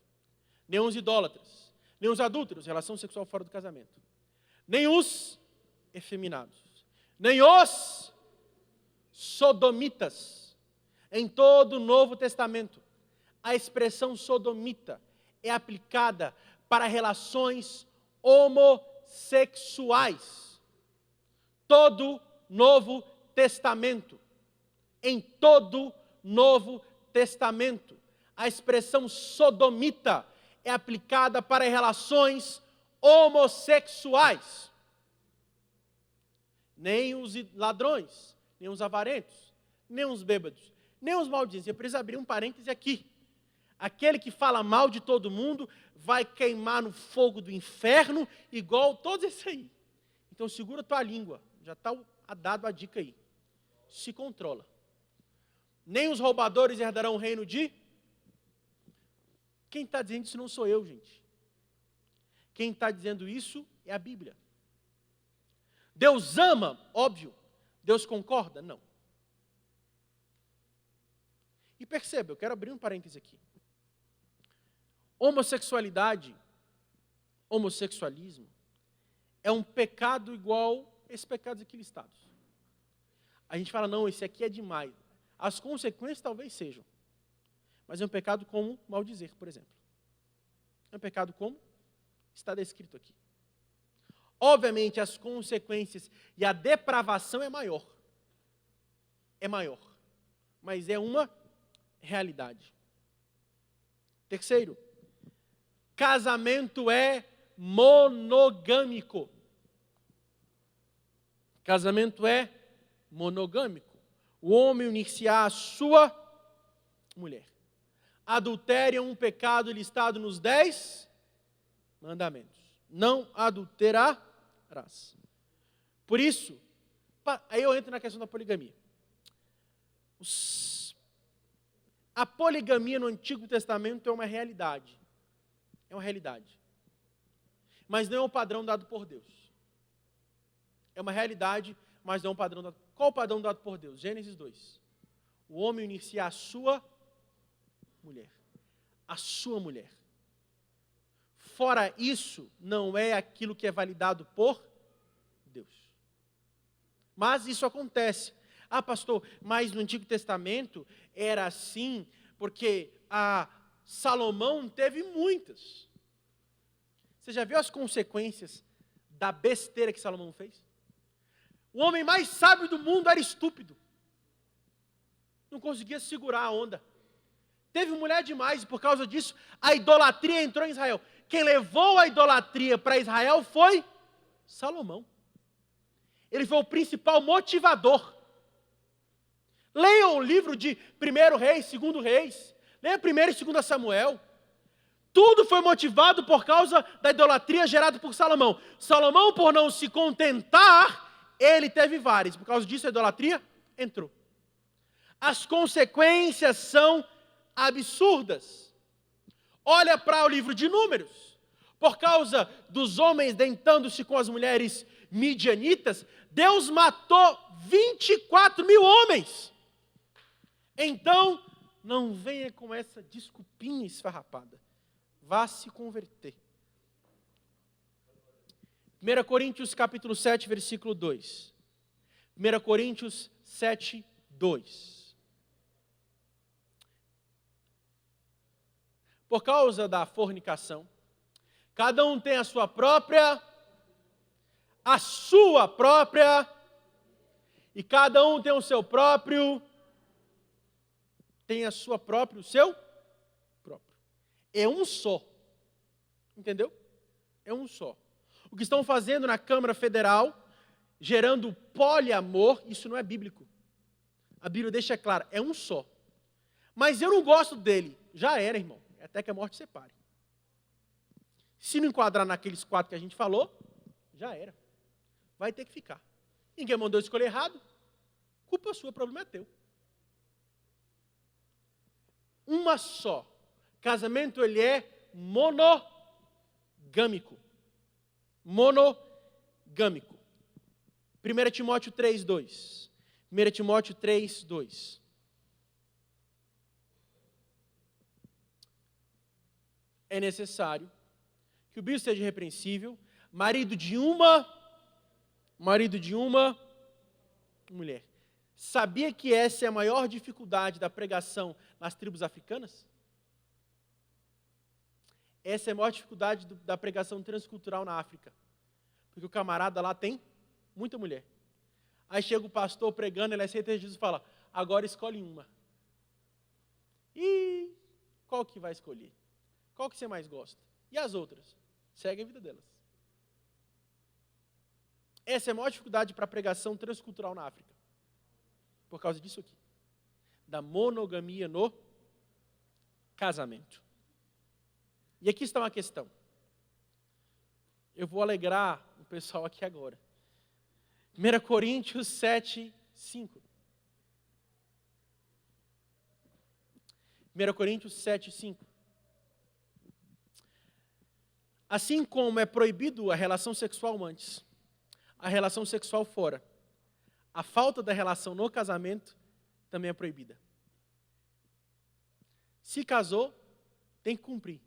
nem os idólatras, nem os adúlteros, relação sexual fora do casamento, nem os efeminados, nem os sodomitas. Em todo o Novo Testamento, a expressão sodomita é aplicada para relações homossexuais. Todo Novo Testamento, em todo Novo Testamento, a expressão sodomita é aplicada para relações homossexuais. Nem os ladrões, nem os avarentos, nem os bêbados, nem os malditos. Eu preciso abrir um parêntese aqui. Aquele que fala mal de todo mundo vai queimar no fogo do inferno, igual todos esses aí. Então segura tua língua, já está dado a dica aí. Se controla. Nem os roubadores herdarão o reino de... Quem está dizendo isso não sou eu, gente. Quem está dizendo isso é a Bíblia. Deus ama, óbvio. Deus concorda? Não. E perceba, eu quero abrir um parêntese aqui. Homossexualidade, homossexualismo, é um pecado igual esses pecados aqui listados. A gente fala, não, esse aqui é demais. As consequências talvez sejam. Mas é um pecado como maldizer, por exemplo. É um pecado como está descrito aqui. Obviamente, as consequências e a depravação é maior. É maior. Mas é uma realidade. Terceiro, casamento é monogâmico. Casamento é monogâmico. O homem unir-se-á à sua mulher. Adultério é um pecado listado nos 10 mandamentos. Não adulterarás. Por isso, aí eu entro na questão da poligamia. A poligamia no Antigo Testamento é uma realidade. É uma realidade. Mas não é um padrão dado por Deus. É uma realidade, mas não é um padrão dado. Qual o padrão dado por Deus? Gênesis 2. O homem unir-se à sua mulher. A sua mulher. Fora isso, não é aquilo que é validado por Deus. Mas isso acontece. Ah, pastor, mas no Antigo Testamento era assim, porque Salomão teve muitas. Você já viu as consequências da besteira que Salomão fez? O homem mais sábio do mundo era estúpido. Não conseguia segurar a onda. Teve mulher demais e por causa disso a idolatria entrou em Israel. Quem levou a idolatria para Israel foi Salomão. Ele foi o principal motivador. Leiam o livro de 1 Reis, 2 Reis. Leia 1 e 2 Samuel. Tudo foi motivado por causa da idolatria gerada por Salomão. Salomão, por não se contentar, ele teve várias. Por causa disso, a idolatria entrou. As consequências são absurdas. Olha para o livro de Números. Por causa dos homens deitando-se com as mulheres midianitas, Deus matou 24 mil homens. Então, não venha com essa desculpinha esfarrapada. Vá se converter. 1 Coríntios capítulo 7, versículo 2. 1 Coríntios 7, 2. Por causa da fornicação, cada um tem a sua própria, e cada um tem o seu próprio, o seu próprio. É um só. Entendeu? É um só. O que estão fazendo na Câmara Federal, gerando poliamor, isso não é bíblico. A Bíblia deixa claro, é um só. Mas eu não gosto dele. Já era, irmão. Até que a morte separe. Se não enquadrar naqueles 4 que a gente falou, já era. Vai ter que ficar. Ninguém mandou escolher errado. Culpa sua, problema é teu. Uma só. Casamento, ele é monogâmico. Monogâmico. 1 Timóteo 3, 2. 1 Timóteo 3, 2. É necessário que o bispo seja irrepreensível, marido de uma mulher. Sabia que essa é a maior dificuldade da pregação nas tribos africanas? Essa é a maior dificuldade da pregação transcultural na África. Porque o camarada lá tem muita mulher. Aí chega o pastor pregando, ele aceita Jesus e fala, agora escolhe uma. E qual que vai escolher? Qual que você mais gosta? E as outras? Segue a vida delas. Essa é a maior dificuldade para a pregação transcultural na África. Por causa disso aqui. Da monogamia no casamento. E aqui está uma questão. Eu vou alegrar o pessoal aqui agora. 1 Coríntios 7, 5. 1 Coríntios 7, 5. Assim como é proibido a relação sexual antes, a relação sexual fora, a falta da relação no casamento também é proibida. Se casou, tem que cumprir.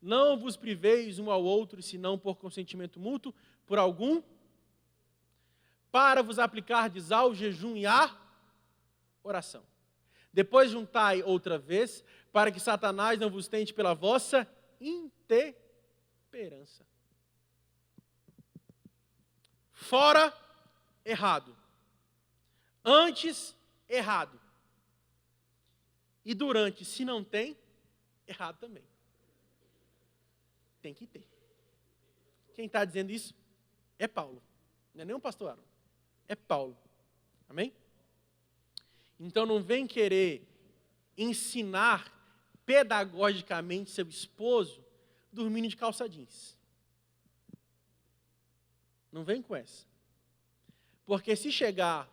Não vos priveis um ao outro, senão por consentimento mútuo, por algum, para vos aplicardes ao jejum e à oração. Depois juntai outra vez, para que Satanás não vos tente pela vossa intemperança. Fora, errado. Antes, errado. E durante, se não tem, errado também. Tem que ter. Quem está dizendo isso é Paulo. Não é nem um pastor Aaron. É Paulo. Amém? Então não vem querer ensinar pedagogicamente seu esposo dormindo de calça jeans. Não vem com essa. Porque se chegar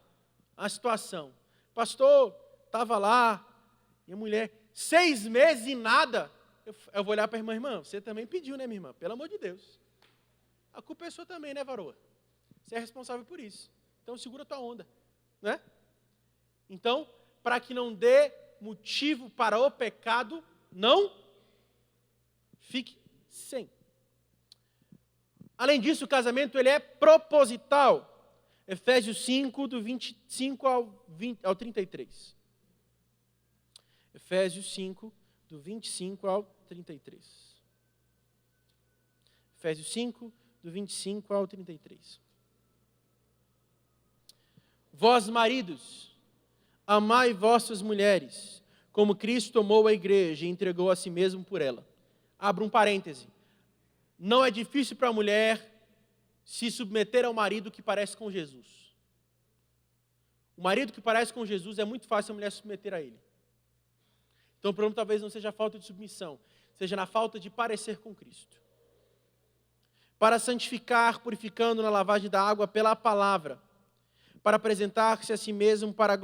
a situação, pastor, estava lá, e a mulher, 6 meses e nada. Eu vou olhar para a irmã, você também pediu, né, minha irmã? Pelo amor de Deus. A culpa é sua também, né, varoa? Você é responsável por isso. Então, segura a tua onda, né? Então, para que não dê motivo para o pecado, não fique sem. Além disso, o casamento ele é proposital. Efésios 5, do 25 ao 33. Efésios 5, do 25 ao 33. Efésios 5, do 25 ao 33. Vós, maridos, amai vossas mulheres, como Cristo amou a igreja e entregou a si mesmo por ela. Abra um parêntese. Não é difícil para a mulher se submeter ao marido que parece com Jesus. O marido que parece com Jesus é muito fácil a mulher se submeter a ele. Então o problema talvez não seja a falta de submissão, seja na falta de parecer com Cristo. Para santificar, purificando na lavagem da água pela palavra, para apresentar-se a si mesmo para a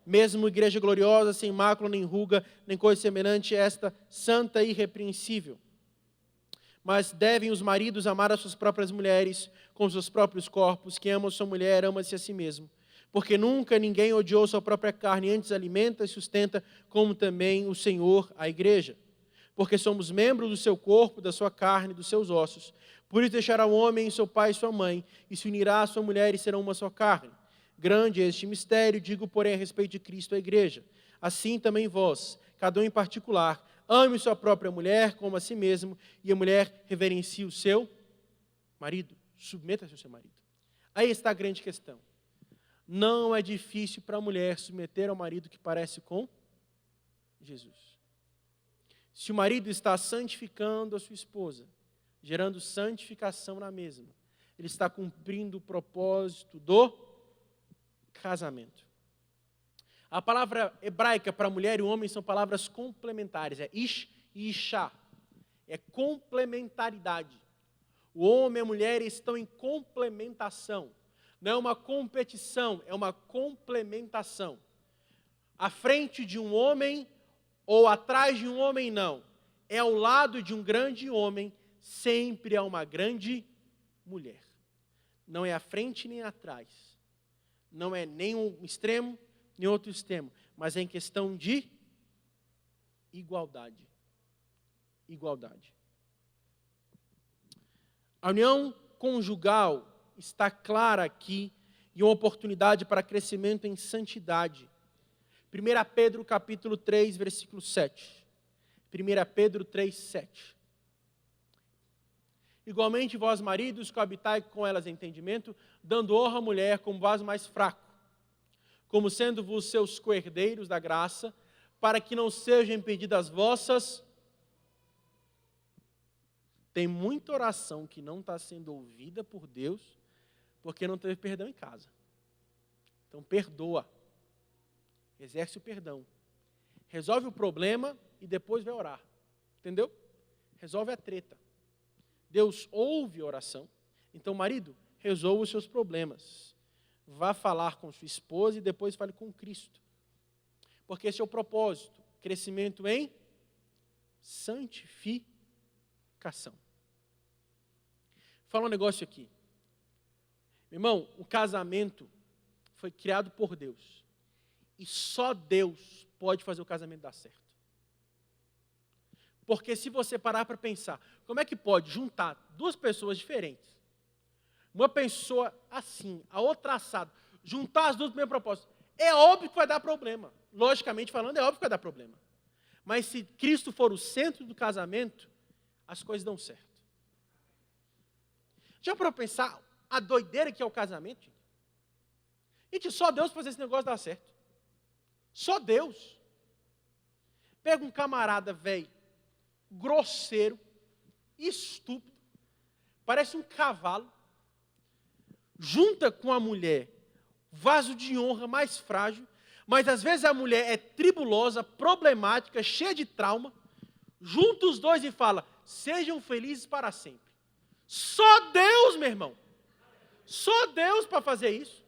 mesmo igreja gloriosa, sem mácula, nem ruga, nem coisa semelhante a esta, santa e irrepreensível. Mas devem os maridos amar as suas próprias mulheres, com seus próprios corpos. Quem ama sua mulher, ama-se a si mesmo. Porque nunca ninguém odiou sua própria carne, antes alimenta e sustenta, como também o Senhor a igreja. Porque somos membros do seu corpo, da sua carne, dos seus ossos. Por isso deixará o homem seu pai e sua mãe, e se unirá à sua mulher, e serão uma só carne. Grande é este mistério, digo, porém, a respeito de Cristo, a igreja. Assim também vós, cada um em particular, ame sua própria mulher como a si mesmo, e a mulher reverencie o seu marido. Submeta-se ao seu marido. Aí está a grande questão. Não é difícil para a mulher submeter ao marido que parece com Jesus. Se o marido está santificando a sua esposa, gerando santificação na mesma, ele está cumprindo o propósito do casamento. A palavra hebraica para mulher e homem são palavras complementares, é ish e ishá. É complementaridade. O homem e a mulher estão em complementação. Não é uma competição, é uma complementação. À frente de um homem ou atrás de um homem, não. É ao lado de um grande homem, sempre há uma grande mulher. Não é à frente nem atrás. Não é nem um extremo, nem outro extremo. Mas é em questão de igualdade. Igualdade. A união conjugal está clara aqui e uma oportunidade para crescimento em santidade. 1 Pedro capítulo 3, versículo 7. 1 Pedro 3, 7. Igualmente vós, maridos, coabitai com elas em entendimento, dando honra à mulher como vaso mais fraco, como sendo-vos seus coherdeiros da graça, para que não sejam impedidas as vossas. Tem muita oração que não está sendo ouvida por Deus, porque não teve perdão em casa. Então perdoa. Exerce o perdão. Resolve o problema e depois vai orar. Entendeu? Resolve a treta. Deus ouve a oração. Então, marido, resolva os seus problemas. Vá falar com sua esposa e depois fale com Cristo. Porque esse é o propósito. Crescimento em santificação. Vou falar um negócio aqui. Irmão, o casamento foi criado por Deus. E só Deus pode fazer o casamento dar certo. Porque se você parar para pensar, como é que pode juntar duas pessoas diferentes? Uma pessoa assim, a outra assada, juntar as duas no mesmo propósito. É óbvio que vai dar problema. Logicamente falando, é óbvio que vai dar problema. Mas se Cristo for o centro do casamento, as coisas dão certo. Já para pensar a doideira que é o casamento? Gente, só Deus fazer esse negócio dar certo. Só Deus. Pega um camarada velho, grosseiro, estúpido, parece um cavalo, junta com a mulher, vaso de honra mais frágil, mas às vezes a mulher é tribulosa, problemática, cheia de trauma, junta os dois e fala, sejam felizes para sempre. Só Deus, meu irmão. Só Deus para fazer isso.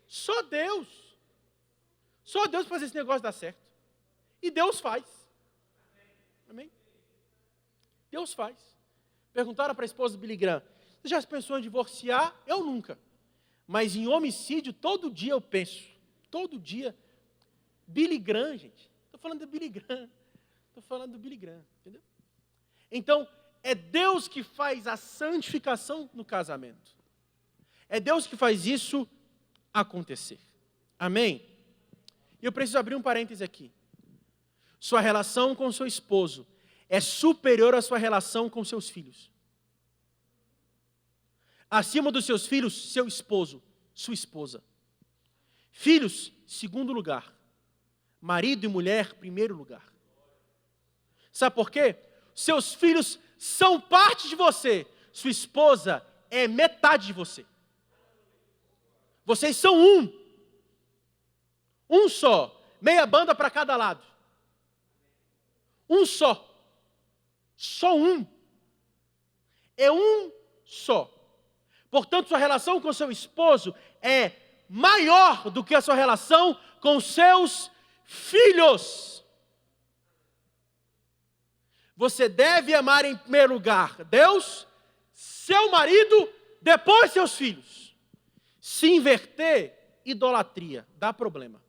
Só Deus. Só Deus faz esse negócio dar certo. E Deus faz. Amém? Deus faz. Perguntaram para a esposa do Billy Graham: você já pensou em divorciar? Eu nunca. Mas em homicídio, todo dia eu penso. Todo dia. Billy Graham, gente. Estou falando do Billy Graham. Estou falando do Billy Graham. Entendeu? Então, é Deus que faz a santificação no casamento. É Deus que faz isso acontecer. Amém? E eu preciso abrir um parêntese aqui. Sua relação com seu esposo é superior à sua relação com seus filhos. Acima dos seus filhos, seu esposo, sua esposa. Filhos, segundo lugar. Marido e mulher, primeiro lugar. Sabe por quê? Seus filhos são parte de você. Sua esposa é metade de você. Vocês são um. Um só. Meia banda para cada lado. Um só. Só um. É um só. Portanto, sua relação com seu esposo é maior do que a sua relação com seus filhos. Você deve amar em primeiro lugar Deus, seu marido, depois seus filhos. Se inverter, idolatria, dá problema.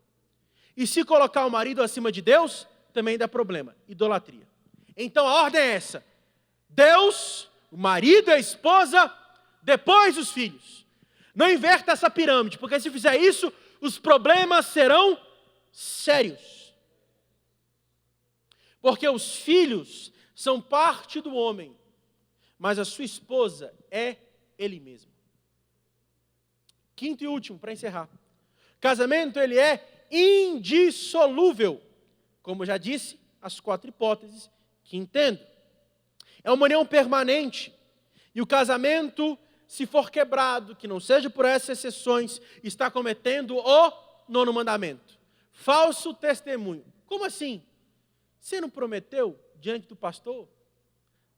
E se colocar o marido acima de Deus, também dá problema, idolatria. Então a ordem é essa: Deus, o marido e a esposa, depois os filhos. Não inverta essa pirâmide, porque se fizer isso, os problemas serão sérios. Porque os filhos são parte do homem, mas a sua esposa é ele mesmo. Quinto e último, para encerrar. Casamento, ele é indissolúvel. Como eu já disse, as 4 hipóteses que entendo. É uma união permanente. E o casamento, se for quebrado, que não seja por essas exceções, está cometendo o 9º mandamento. Falso testemunho. Como assim? Você não prometeu diante do pastor,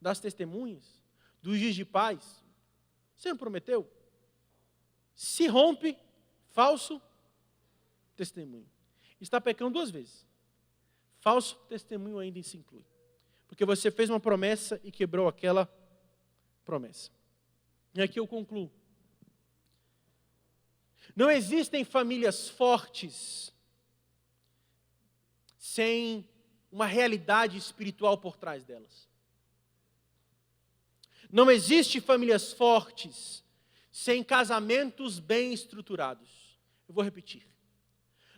das testemunhas, dos dias de paz? Você não prometeu? Se rompe, falso testemunho. Está pecando 2 vezes. Falso testemunho ainda se inclui. Porque você fez uma promessa e quebrou aquela promessa. E aqui eu concluo. Não existem famílias fortes sem uma realidade espiritual por trás delas. Não existe famílias fortes sem casamentos bem estruturados. Eu vou repetir.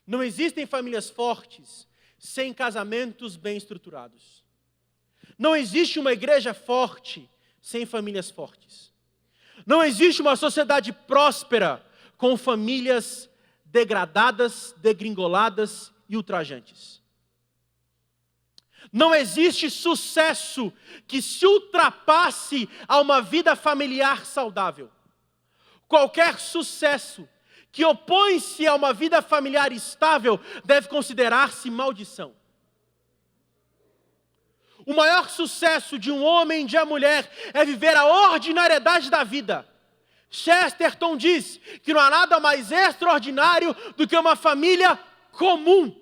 Não existem famílias fortes sem casamentos bem estruturados. Não existe uma igreja forte sem famílias fortes. Não existe uma sociedade próspera com famílias degradadas, degringoladas e ultrajantes. Não existe sucesso que se ultrapasse a uma vida familiar saudável. Qualquer sucesso que opõe-se a uma vida familiar estável deve considerar-se maldição. O maior sucesso de um homem e de uma mulher é viver a ordinariedade da vida. Chesterton diz que não há nada mais extraordinário do que uma família comum.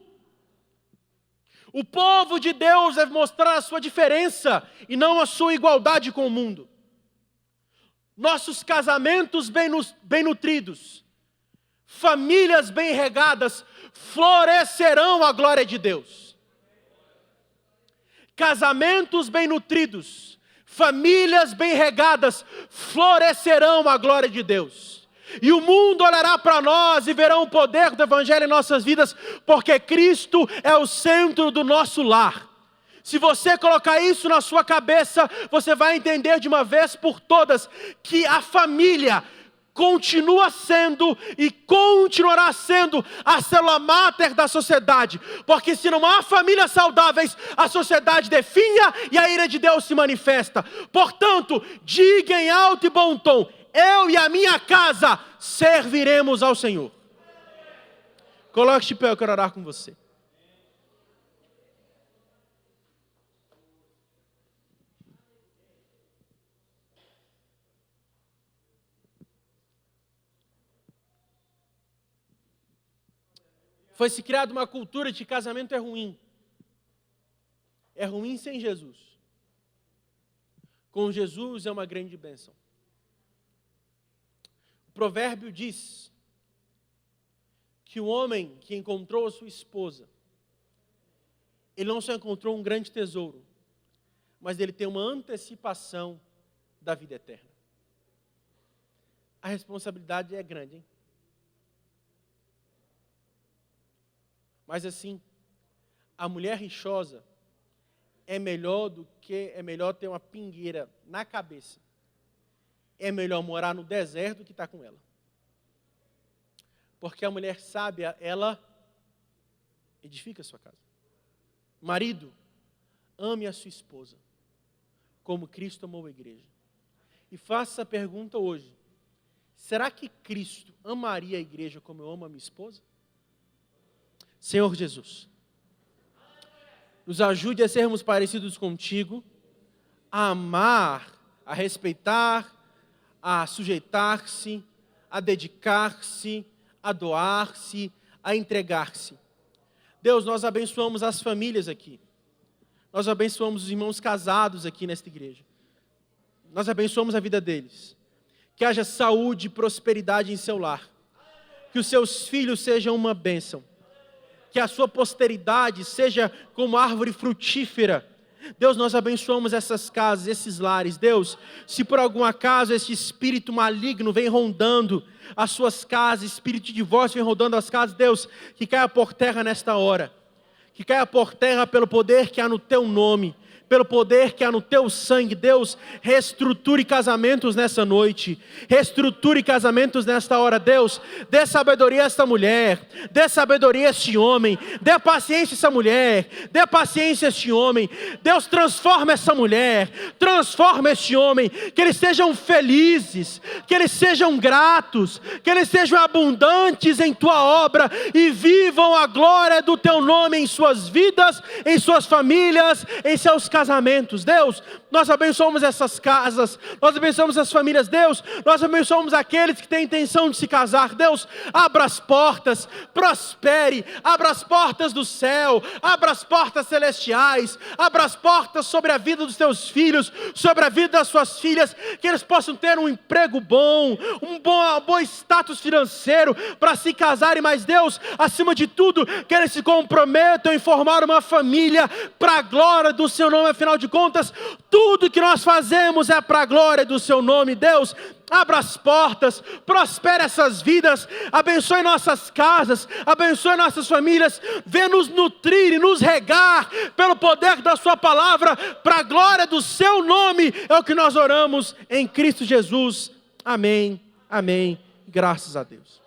O povo de Deus deve mostrar a sua diferença e não a sua igualdade com o mundo. Nossos casamentos bem nutridos, famílias bem regadas, florescerão a glória de Deus. Casamentos bem nutridos, famílias bem regadas, florescerão a glória de Deus. E o mundo olhará para nós e verão o poder do Evangelho em nossas vidas, porque Cristo é o centro do nosso lar. Se você colocar isso na sua cabeça, você vai entender de uma vez por todas que a família continua sendo e continuará sendo a célula máter da sociedade. Porque se não há famílias saudáveis, a sociedade definha e a ira de Deus se manifesta. Portanto, diga em alto e bom tom: eu e a minha casa serviremos ao Senhor. Coloque-se de pé, eu quero orar com você. Foi se criada uma cultura de que casamento é ruim. É ruim sem Jesus. Com Jesus é uma grande bênção. O provérbio diz que o homem que encontrou a sua esposa, ele não só encontrou um grande tesouro, mas ele tem uma antecipação da vida eterna. A responsabilidade é grande, hein? Mas assim, a mulher rixosa é melhor ter uma pingueira na cabeça. É melhor morar no deserto do que estar com ela. Porque a mulher sábia, ela edifica a sua casa. Marido, ame a sua esposa, como Cristo amou a igreja. E faça a pergunta hoje: será que Cristo amaria a igreja como eu amo a minha esposa? Senhor Jesus, nos ajude a sermos parecidos contigo, a amar, a respeitar, a sujeitar-se, a dedicar-se, a doar-se, a entregar-se. Deus, nós abençoamos as famílias aqui. Nós abençoamos os irmãos casados aqui nesta igreja. Nós abençoamos a vida deles. Que haja saúde e prosperidade em seu lar. Que os seus filhos sejam uma bênção. Que a sua posteridade seja como árvore frutífera. Deus, nós abençoamos essas casas, esses lares. Deus, se por algum acaso esse espírito maligno vem rondando as suas casas, espírito de divórcio vem rondando as casas, Deus, que caia por terra nesta hora. Que caia por terra pelo poder que há no teu nome, pelo poder que há no teu sangue. Deus, reestruture casamentos nessa noite, reestruture casamentos nesta hora. Deus, dê sabedoria a esta mulher, dê sabedoria a este homem, dê paciência a essa mulher, dê paciência a este homem. Deus, transforma essa mulher, transforma este homem, que eles sejam felizes, que eles sejam gratos, que eles sejam abundantes em tua obra e vivam a glória do teu nome em suas vidas, em suas famílias, em seus casamentos. Deus, nós abençoamos essas casas, nós abençoamos as famílias. Deus, nós abençoamos aqueles que têm intenção de se casar. Deus, abra as portas, prospere, abra as portas do céu, abra as portas celestiais, abra as portas sobre a vida dos teus filhos, sobre a vida das suas filhas, que eles possam ter um emprego bom, um bom status financeiro para se casarem. Mas Deus, acima de tudo, que eles se comprometam em formar uma família para a glória do seu nome. Afinal de contas, tudo que nós fazemos é para a glória do seu nome. Deus, abra as portas, prospere essas vidas, abençoe nossas casas, abençoe nossas famílias, venha nos nutrir e nos regar pelo poder da sua palavra, para a glória do seu nome. É o que nós oramos em Cristo Jesus. Amém, amém, graças a Deus.